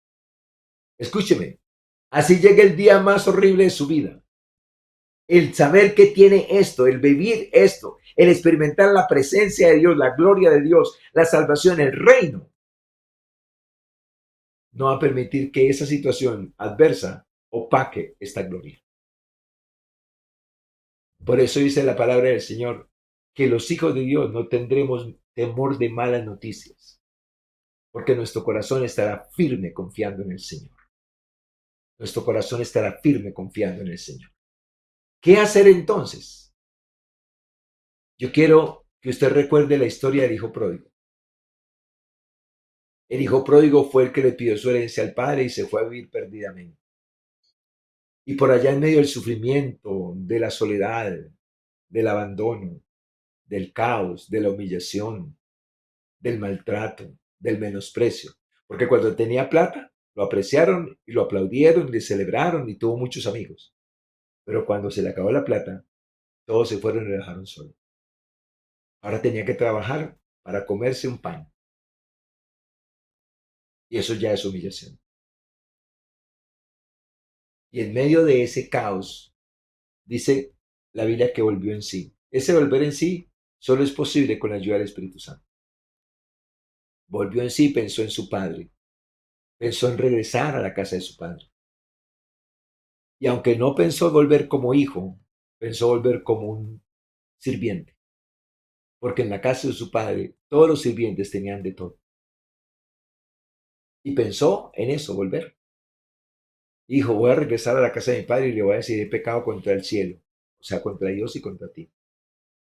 [SPEAKER 1] Escúcheme, así llega el día más horrible de su vida. El saber que tiene esto, el vivir esto, el experimentar la presencia de Dios, la gloria de Dios, la salvación, el reino, no va a permitir que esa situación adversa opaque esta gloria. Por eso dice la palabra del Señor, que los hijos de Dios no tendremos temor de malas noticias, porque nuestro corazón estará firme confiando en el Señor. Nuestro corazón estará firme confiando en el Señor. ¿Qué hacer entonces? Yo quiero que usted recuerde la historia del hijo pródigo. El hijo pródigo fue el que le pidió su herencia al padre y se fue a vivir perdidamente. Y por allá en medio del sufrimiento, de la soledad, del abandono, del caos, de la humillación, del maltrato, del menosprecio. Porque cuando tenía plata, lo apreciaron y lo aplaudieron y le celebraron y tuvo muchos amigos. Pero cuando se le acabó la plata, todos se fueron y lo dejaron solo. Ahora tenía que trabajar para comerse un pan. Y eso ya es humillación. Y en medio de ese caos, dice la Biblia que volvió en sí. Ese volver en sí solo es posible con la ayuda del Espíritu Santo. Volvió en sí, pensó en su padre, pensó en regresar a la casa de su padre. Y aunque no pensó volver como hijo, pensó volver como un sirviente. Porque en la casa de su padre todos los sirvientes tenían de todo. Y pensó en eso, volver. Dijo, voy a regresar a la casa de mi padre y le voy a decir, he pecado contra el cielo, o sea, contra Dios y contra ti.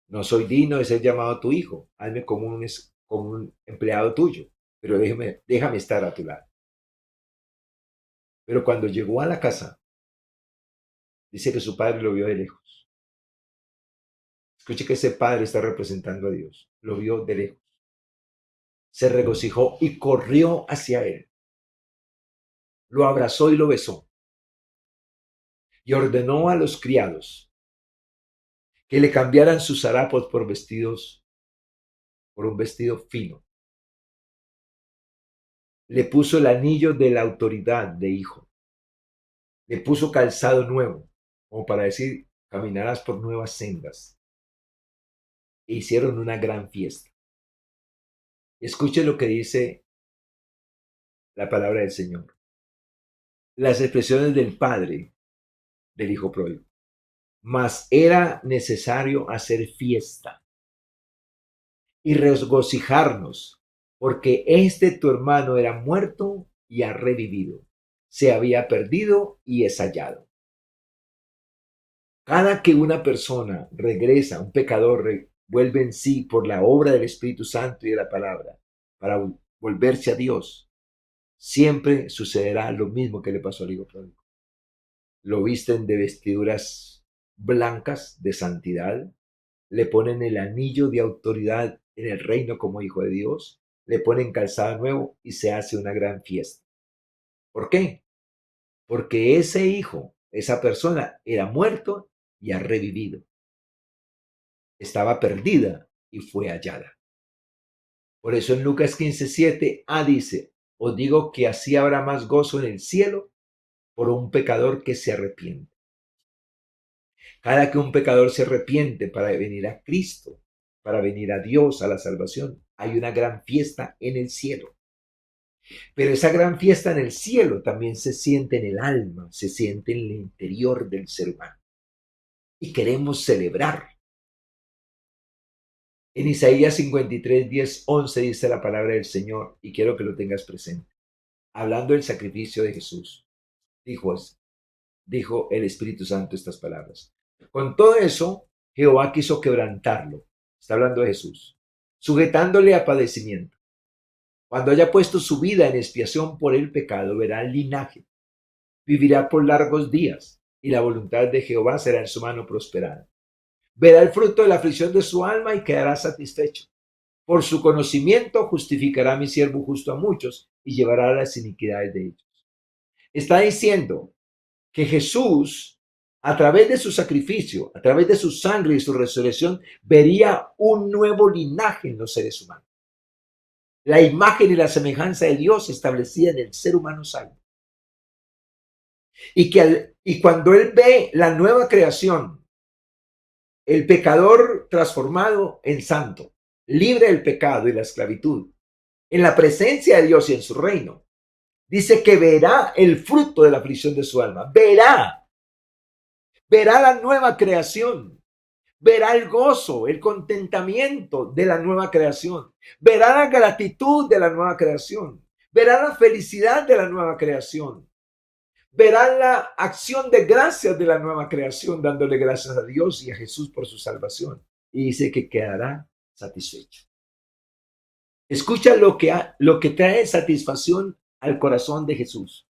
[SPEAKER 1] No soy digno de ser llamado tu hijo. Hazme como un empleado tuyo, pero déjame estar a tu lado. Pero cuando llegó a la casa, dice que su padre lo vio de lejos. Escuche que ese padre está representando a Dios. Lo vio de lejos. Se regocijó y corrió hacia él. Lo abrazó y lo besó. Y ordenó a los criados que le cambiaran sus harapos por un vestido fino. Le puso el anillo de la autoridad de hijo. Le puso calzado nuevo, como para decir, caminarás por nuevas sendas. E hicieron una gran fiesta. Escuche lo que dice la palabra del Señor. Las expresiones del padre del hijo pródigo. Mas era necesario hacer fiesta y regocijarnos, porque este tu hermano era muerto y ha revivido. Se había perdido y es hallado. Cada que una persona regresa, un pecador vuelve en sí por la obra del Espíritu Santo y de la palabra para volverse a Dios, siempre sucederá lo mismo que le pasó al hijo pródigo. Lo visten de vestiduras blancas de santidad, le ponen el anillo de autoridad en el reino como hijo de Dios, le ponen calzado nuevo y se hace una gran fiesta. ¿Por qué? Porque ese hijo, esa persona, era muerto y ha revivido. Estaba perdida y fue hallada. Por eso en Lucas 15:7 dice, os digo que así habrá más gozo en el cielo por un pecador que se arrepiente. Cada que un pecador se arrepiente para venir a Cristo, para venir a Dios, a la salvación, hay una gran fiesta en el cielo. Pero esa gran fiesta en el cielo también se siente en el alma, se siente en el interior del ser humano. Y queremos celebrar. En Isaías 53, 10, 11 dice la palabra del Señor, y quiero que lo tengas presente. Hablando del sacrificio de Jesús, dijo el Espíritu Santo estas palabras. Con todo eso, Jehová quiso quebrantarlo. Está hablando de Jesús, sujetándole a padecimiento. Cuando haya puesto su vida en expiación por el pecado, verá el linaje, vivirá por largos días, y la voluntad de Jehová será en su mano prosperada. Verá el fruto de la aflicción de su alma y quedará satisfecho. Por su conocimiento justificará mi siervo justo a muchos y llevará las iniquidades de ellos. Está diciendo que Jesús, a través de su sacrificio, a través de su sangre y su resurrección, vería un nuevo linaje en los seres humanos. La imagen y la semejanza de Dios establecida en el ser humano salvo. Y cuando Él ve la nueva creación, el pecador transformado en santo, libre del pecado y la esclavitud, en la presencia de Dios y en su reino, dice que verá el fruto de la aflicción de su alma. Verá la nueva creación. Verá el gozo, el contentamiento de la nueva creación. Verá la gratitud de la nueva creación. Verá la felicidad de la nueva creación. Verá la acción de gracias de la nueva creación, dándole gracias a Dios y a Jesús por su salvación. Y dice que quedará satisfecho. Escucha lo que trae satisfacción al corazón de Jesús.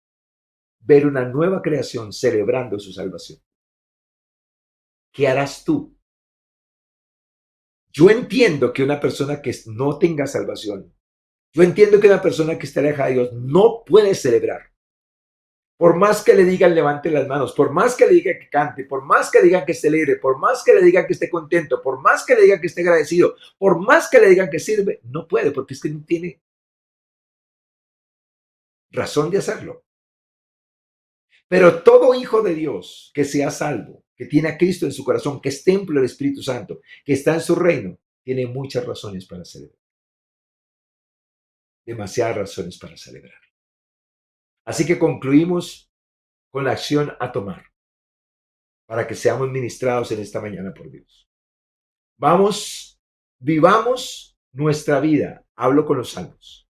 [SPEAKER 1] Ver una nueva creación celebrando su salvación. ¿Qué harás tú? Yo entiendo que una persona que no tenga salvación, yo entiendo que una persona que está alejada de Dios no puede celebrar. Por más que le digan levante las manos, por más que le digan que cante, por más que le digan que celebre, por más que le digan que esté contento, por más que le digan que esté agradecido, por más que le digan que sirve, no puede porque es que no tiene razón de hacerlo. Pero todo hijo de Dios que sea salvo, que tiene a Cristo en su corazón, que es templo del Espíritu Santo, que está en su reino, tiene muchas razones para celebrar. Demasiadas razones para celebrar. Así que concluimos con la acción a tomar para que seamos ministrados en esta mañana por Dios. Vivamos nuestra vida. Hablo con los salmos.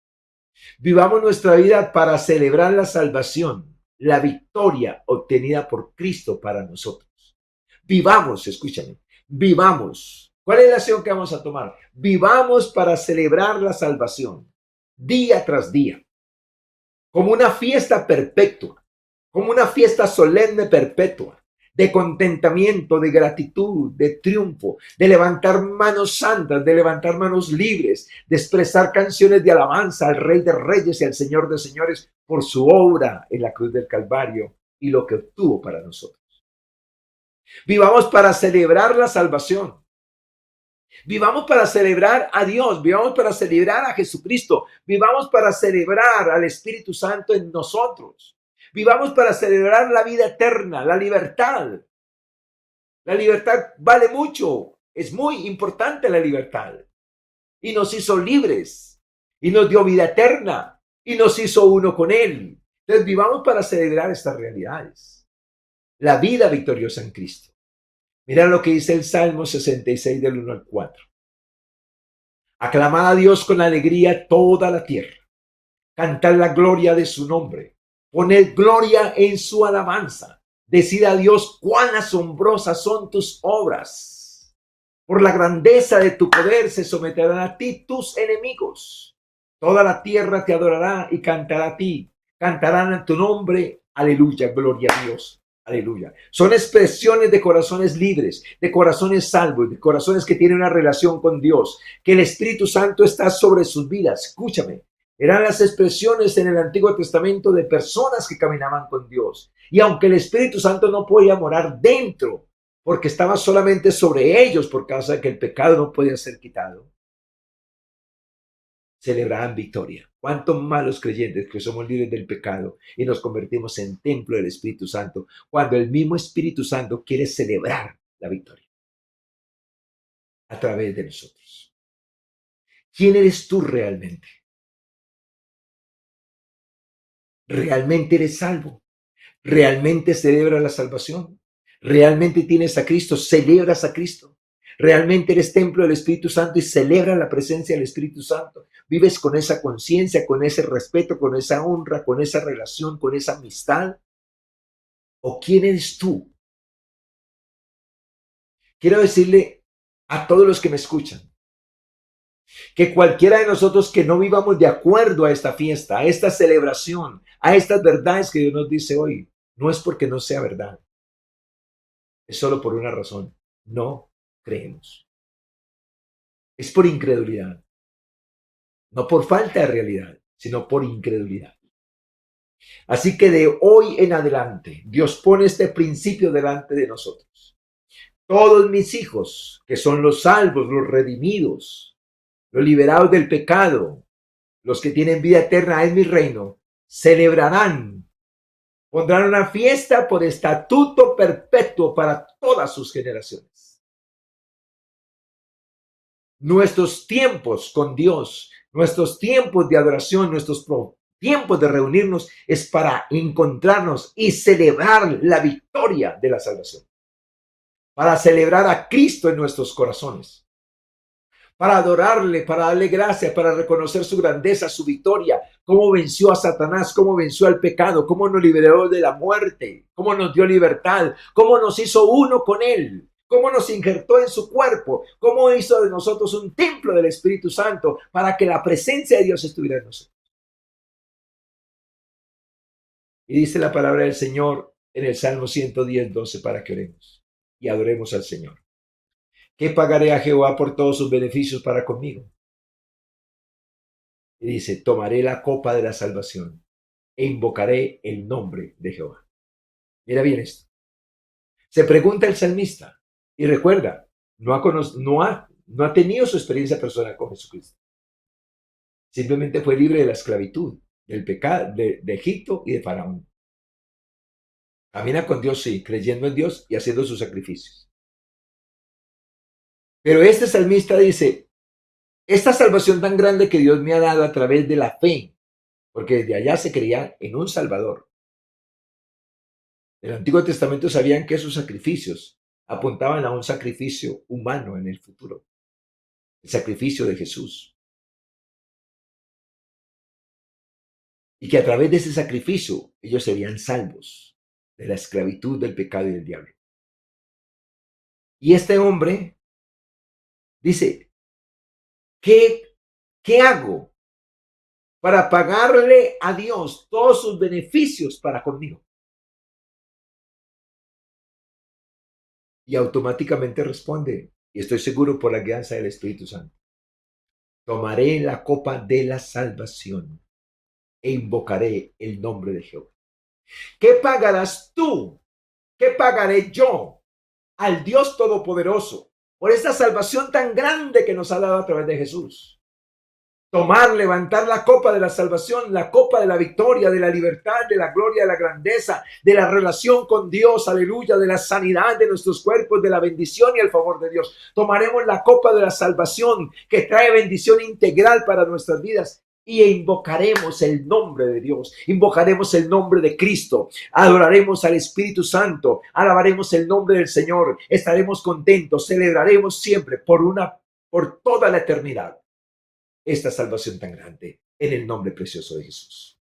[SPEAKER 1] Vivamos nuestra vida para celebrar la salvación, la victoria obtenida por Cristo para nosotros. Vivamos, escúchame, vivamos. ¿Cuál es la acción que vamos a tomar? Vivamos para celebrar la salvación, día tras día, como una fiesta perpetua, como una fiesta solemne perpetua, de contentamiento, de gratitud, de triunfo, de levantar manos santas, de levantar manos libres, de expresar canciones de alabanza al Rey de Reyes y al Señor de Señores por su obra en la cruz del Calvario y lo que obtuvo para nosotros. Vivamos para celebrar la salvación. Vivamos para celebrar a Dios, vivamos para celebrar a Jesucristo, vivamos para celebrar al Espíritu Santo en nosotros. Vivamos para celebrar la vida eterna, la libertad. La libertad vale mucho, es muy importante la libertad. Y nos hizo libres, y nos dio vida eterna, y nos hizo uno con Él. Entonces vivamos para celebrar estas realidades. La vida victoriosa en Cristo. Mira lo que dice el Salmo 66 del 1 al 4. Aclamad a Dios con alegría toda la tierra. Cantad la gloria de su nombre. Poned gloria en su alabanza. Decid a Dios cuán asombrosas son tus obras. Por la grandeza de tu poder se someterán a ti tus enemigos. Toda la tierra te adorará y cantará a ti. Cantarán en tu nombre. Aleluya, gloria a Dios. Aleluya. Son expresiones de corazones libres, de corazones salvos, de corazones que tienen una relación con Dios, que el Espíritu Santo está sobre sus vidas. Escúchame. Eran las expresiones en el Antiguo Testamento de personas que caminaban con Dios. Y aunque el Espíritu Santo no podía morar dentro, porque estaba solamente sobre ellos por causa de que el pecado no podía ser quitado, celebraban victoria. ¿Cuántos malos creyentes que somos libres del pecado y nos convertimos en templo del Espíritu Santo cuando el mismo Espíritu Santo quiere celebrar la victoria a través de nosotros? ¿Quién eres tú realmente? ¿Realmente eres salvo? ¿Realmente celebras la salvación? ¿Realmente tienes a Cristo? ¿Celebras a Cristo? ¿Realmente eres templo del Espíritu Santo y celebras la presencia del Espíritu Santo? ¿Vives con esa conciencia, con ese respeto, con esa honra, con esa relación, con esa amistad? ¿O quién eres tú? quiero decirle a todos los que me escuchan, que cualquiera de nosotros que no vivamos de acuerdo a esta fiesta, a esta celebración, a estas verdades que Dios nos dice hoy, no es porque no sea verdad, es solo por una razón: no creemos. Es por incredulidad, no por falta de realidad, sino por incredulidad. Así que de hoy en adelante, Dios pone este principio delante de nosotros. Todos mis hijos, que son los salvos, los redimidos, los liberados del pecado, los que tienen vida eterna en mi reino, celebrarán, pondrán una fiesta por estatuto perpetuo para todas sus generaciones. Nuestros tiempos con Dios, nuestros tiempos de adoración, nuestros tiempos de reunirnos es para encontrarnos y celebrar la victoria de la salvación, para celebrar a Cristo en nuestros corazones, para adorarle, para darle gracia, para reconocer su grandeza, su victoria, cómo venció a Satanás, cómo venció al pecado, cómo nos liberó de la muerte, cómo nos dio libertad, cómo nos hizo uno con él, cómo nos injertó en su cuerpo, cómo hizo de nosotros un templo del Espíritu Santo para que la presencia de Dios estuviera en nosotros. Y dice la palabra del Señor en el Salmo 110:12 para que oremos y adoremos al Señor. ¿Qué pagaré a Jehová por todos sus beneficios para conmigo? Y dice: tomaré la copa de la salvación e invocaré el nombre de Jehová. Mira bien esto. Se pregunta el salmista, y recuerda, no ha tenido su experiencia personal con Jesucristo. Simplemente fue libre de la esclavitud, del pecado, de Egipto y de Faraón. Camina con Dios, sí, creyendo en Dios y haciendo sus sacrificios. Pero este salmista dice: esta salvación tan grande que Dios me ha dado a través de la fe, porque desde allá se creía en un Salvador. En el Antiguo Testamento sabían que esos sacrificios apuntaban a un sacrificio humano en el futuro, el sacrificio de Jesús. Y que a través de ese sacrificio ellos serían salvos de la esclavitud, del pecado y del diablo. Y este hombre dice: ¿qué hago para pagarle a Dios todos sus beneficios para conmigo? Y automáticamente responde, y estoy seguro por la guianza del Espíritu Santo: tomaré la copa de la salvación e invocaré el nombre de Jehová. ¿Qué pagarás tú? ¿Qué pagaré yo al Dios Todopoderoso por esta salvación tan grande que nos ha dado a través de Jesús? Tomar, levantar la copa de la salvación, la copa de la victoria, de la libertad, de la gloria, de la grandeza, de la relación con Dios, aleluya, de la sanidad de nuestros cuerpos, de la bendición y el favor de Dios. Tomaremos la copa de la salvación que trae bendición integral para nuestras vidas y invocaremos el nombre de Dios, invocaremos el nombre de Cristo, adoraremos al Espíritu Santo, alabaremos el nombre del Señor, estaremos contentos, celebraremos siempre por toda la eternidad esta salvación tan grande en el nombre precioso de Jesús.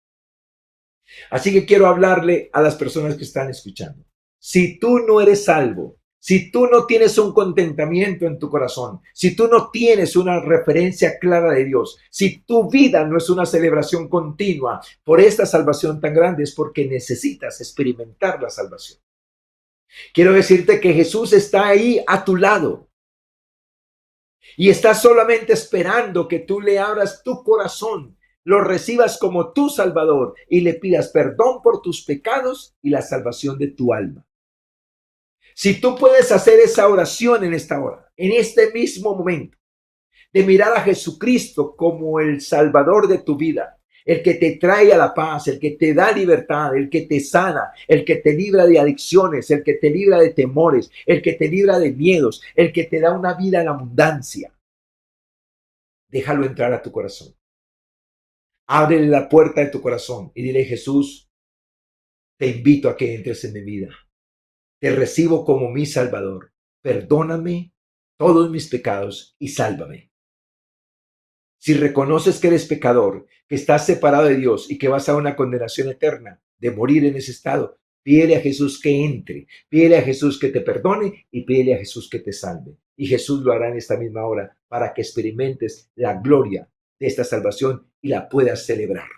[SPEAKER 1] Así que quiero hablarle a las personas que están escuchando. Si tú no eres salvo, si tú no tienes un contentamiento en tu corazón, si tú no tienes una referencia clara de Dios, si tu vida no es una celebración continua por esta salvación tan grande, es porque necesitas experimentar la salvación. Quiero decirte que Jesús está ahí a tu lado. Y está solamente esperando que tú le abras tu corazón, lo recibas como tu Salvador y le pidas perdón por tus pecados y la salvación de tu alma. Si tú puedes hacer esa oración en esta hora, en este mismo momento, de mirar a Jesucristo como el Salvador de tu vida, el que te trae a la paz, el que te da libertad, el que te sana, el que te libra de adicciones, el que te libra de temores, el que te libra de miedos, el que te da una vida en abundancia. Déjalo entrar a tu corazón. Ábrele la puerta de tu corazón y dile: Jesús, te invito a que entres en mi vida. Te recibo como mi Salvador. Perdóname todos mis pecados y sálvame. Si reconoces que eres pecador, que estás separado de Dios y que vas a una condenación eterna de morir en ese estado, Pídele a Jesús que entre, pídele a Jesús que te perdone y pídele a Jesús que te salve. Y Jesús lo hará en esta misma hora para que experimentes la gloria de esta salvación y la puedas celebrar.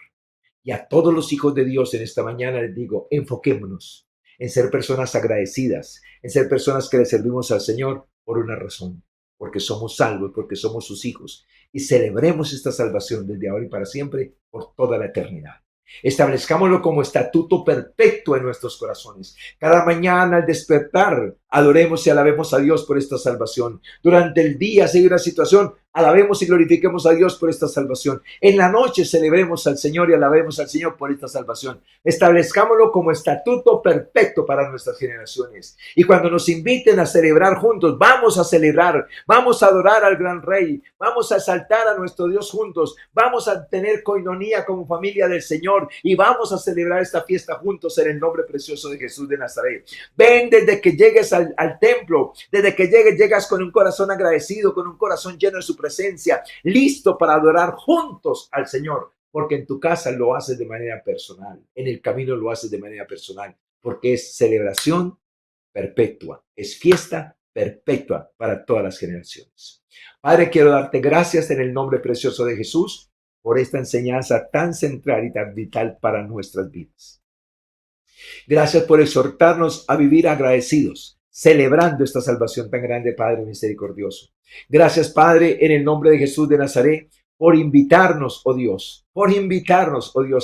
[SPEAKER 1] Y a todos los hijos de Dios en esta mañana les digo, enfoquémonos en ser personas agradecidas, en ser personas que le servimos al Señor por una razón, porque somos salvos, porque somos sus hijos. Y celebremos esta salvación desde ahora y para siempre, por toda la eternidad. Establezcámoslo como estatuto perpetuo en nuestros corazones. Cada mañana al despertar, adoremos y alabemos a Dios por esta salvación. Durante el día, si hay una situación, alabemos y glorifiquemos a Dios por esta salvación. En la noche celebremos al Señor y alabemos al Señor por esta salvación. Establezcámoslo como estatuto perpetuo para nuestras generaciones. Y cuando nos inviten a celebrar juntos, vamos a celebrar, vamos a adorar al gran Rey, vamos a exaltar a nuestro Dios juntos, vamos a tener coinonía como familia del Señor y vamos a celebrar esta fiesta juntos en el nombre precioso de Jesús de Nazaret. Ven desde que llegues al templo, desde que llegas con un corazón agradecido, con un corazón lleno de su presencia, listo para adorar juntos al Señor, porque en tu casa lo haces de manera personal, en el camino lo haces de manera personal, porque es celebración perpetua, es fiesta perpetua para todas las generaciones. Padre, quiero darte gracias en el nombre precioso de Jesús por esta enseñanza tan central y tan vital para nuestras vidas. Gracias por exhortarnos a vivir agradecidos, celebrando esta salvación tan grande, Padre misericordioso. Gracias, Padre, en el nombre de Jesús de Nazaret, por invitarnos, oh Dios,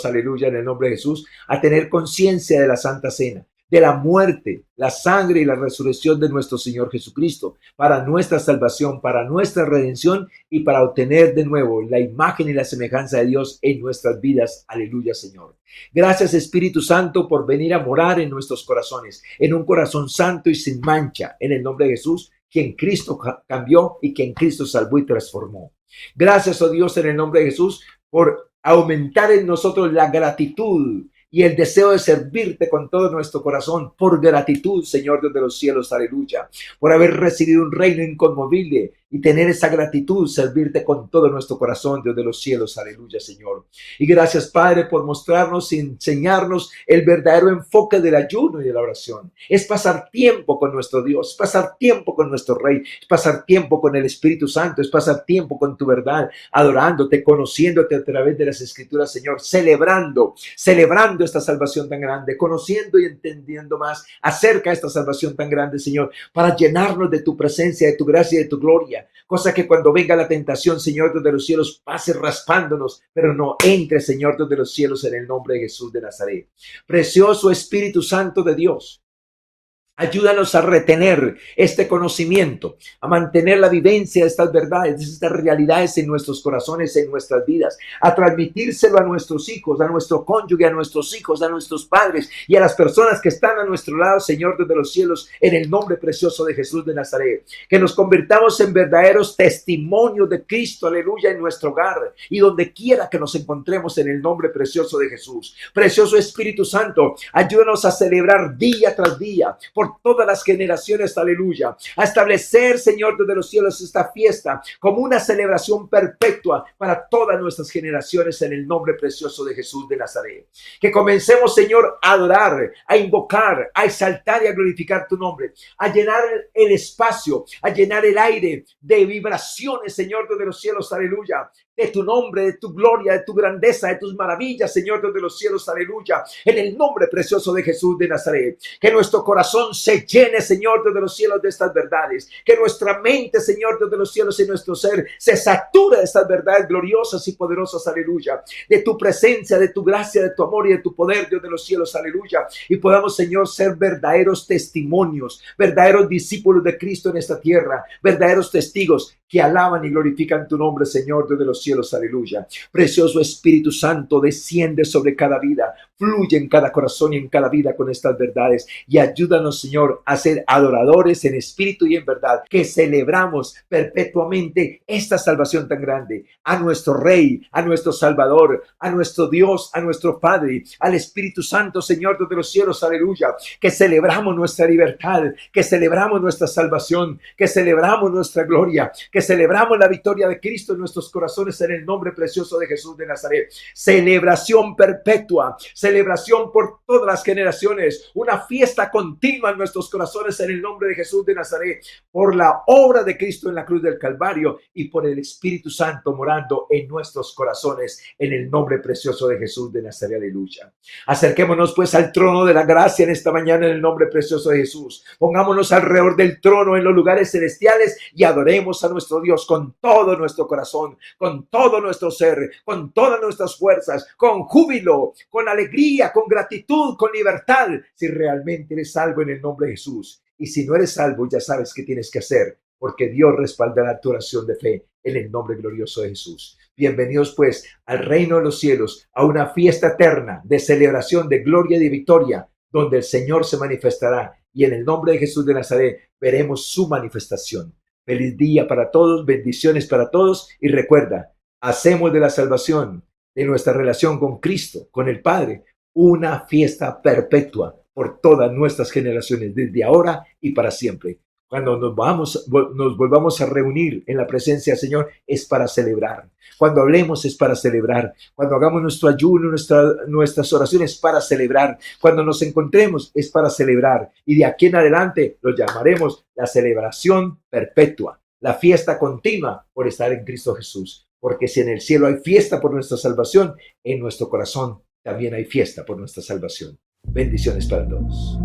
[SPEAKER 1] aleluya, en el nombre de Jesús, a tener conciencia de la Santa Cena, de la muerte, la sangre y la resurrección de nuestro Señor Jesucristo, para nuestra salvación, para nuestra redención y para obtener de nuevo la imagen y la semejanza de Dios en nuestras vidas. Aleluya, Señor. Gracias, Espíritu Santo, por venir a morar en nuestros corazones, en un corazón santo y sin mancha, en el nombre de Jesús, quien Cristo cambió y quien Cristo salvó y transformó. Gracias, oh Dios, en el nombre de Jesús, por aumentar en nosotros la gratitud y el deseo de servirte con todo nuestro corazón, por gratitud, Señor Dios de los cielos, aleluya, por haber recibido un reino inconmovible y tener esa gratitud, servirte con todo nuestro corazón, Dios de los cielos, aleluya, Señor. Y gracias, Padre, por mostrarnos y enseñarnos el verdadero enfoque del ayuno y de la oración. Es pasar tiempo con nuestro Dios, es pasar tiempo con nuestro Rey, es pasar tiempo con el Espíritu Santo, es pasar tiempo con tu verdad, adorándote, conociéndote a través de las Escrituras, Señor, celebrando esta salvación tan grande, conociendo y entendiendo más acerca de esta salvación tan grande, Señor, para llenarnos de tu presencia, de tu gracia y de tu gloria, cosa que cuando venga la tentación, Señor Dios de los cielos, pase raspándonos, pero no entre, Señor Dios de los cielos, en el nombre de Jesús de Nazaret. Precioso Espíritu Santo de Dios, ayúdanos a retener este conocimiento, a mantener la vivencia de estas verdades, de estas realidades en nuestros corazones, en nuestras vidas, a transmitírselo a nuestros hijos, a nuestro cónyuge, a nuestros hijos, a nuestros padres y a las personas que están a nuestro lado, Señor desde los cielos, en el nombre precioso de Jesús de Nazaret. Que nos convirtamos en verdaderos testimonios de Cristo, aleluya, en nuestro hogar y donde quiera que nos encontremos, en el nombre precioso de Jesús. Precioso Espíritu Santo, ayúdanos a celebrar día tras día, por todas las generaciones, aleluya, a establecer, Señor de los cielos, esta fiesta como una celebración perpetua para todas nuestras generaciones, en el nombre precioso de Jesús de Nazaret. Que comencemos, Señor, a adorar, a invocar, a exaltar y a glorificar tu nombre, a llenar el espacio, a llenar el aire de vibraciones, Señor de los cielos, aleluya, de tu nombre, de tu gloria, de tu grandeza, de tus maravillas, Señor Dios de los cielos, aleluya, en el nombre precioso de Jesús de Nazaret. Que nuestro corazón se llene, Señor Dios de los cielos, de estas verdades, que nuestra mente, Señor Dios de los cielos, y nuestro ser se sature de estas verdades gloriosas y poderosas, aleluya, de tu presencia, de tu gracia, de tu amor y de tu poder, Dios de los cielos, aleluya, y podamos, Señor, ser verdaderos testimonios, verdaderos discípulos de Cristo en esta tierra, verdaderos testigos que alaban y glorifican tu nombre, Señor Dios de los cielos, aleluya. Precioso Espíritu Santo, desciende sobre cada vida, fluye en cada corazón y en cada vida con estas verdades y ayúdanos, Señor, a ser adoradores en espíritu y en verdad, que celebramos perpetuamente esta salvación tan grande, a nuestro Rey, a nuestro Salvador, a nuestro Dios, a nuestro Padre, al Espíritu Santo, Señor de los cielos, aleluya, que celebramos nuestra libertad, que celebramos nuestra salvación, que celebramos nuestra gloria, que celebramos la victoria de Cristo en nuestros corazones, corazones en el nombre precioso de Jesús de Nazaret. Celebración perpetua, celebración por todas las generaciones, una fiesta continua en nuestros corazones en el nombre de Jesús de Nazaret, por la obra de Cristo en la cruz del Calvario y por el Espíritu Santo morando en nuestros corazones en el nombre precioso de Jesús de Nazaret. Aleluya. Acerquémonos pues al trono de la gracia en esta mañana en el nombre precioso de Jesús. Pongámonos alrededor del trono en los lugares celestiales y adoremos a nuestro Dios con todo nuestro corazón, con todo nuestro ser, con todas nuestras fuerzas, con júbilo, con alegría, con gratitud, con libertad, si realmente eres salvo en el nombre de Jesús. Y si no eres salvo, ya sabes qué tienes que hacer, porque Dios respaldará tu oración de fe en el nombre glorioso de Jesús. Bienvenidos pues al reino de los cielos, a una fiesta eterna de celebración, de gloria y de victoria, donde el Señor se manifestará y en el nombre de Jesús de Nazaret veremos su manifestación. Feliz día para todos, bendiciones para todos y recuerda, hacemos de la salvación, de nuestra relación con Cristo, con el Padre, una fiesta perpetua por todas nuestras generaciones, desde ahora y para siempre. Cuando nos volvamos a reunir en la presencia del Señor, es para celebrar. Cuando hablemos es para celebrar. Cuando hagamos nuestro ayuno, nuestras oraciones, para celebrar. Cuando nos encontremos es para celebrar. Y de aquí en adelante lo llamaremos la celebración perpetua, la fiesta continua por estar en Cristo Jesús. Porque si en el cielo hay fiesta por nuestra salvación, en nuestro corazón también hay fiesta por nuestra salvación. Bendiciones para todos.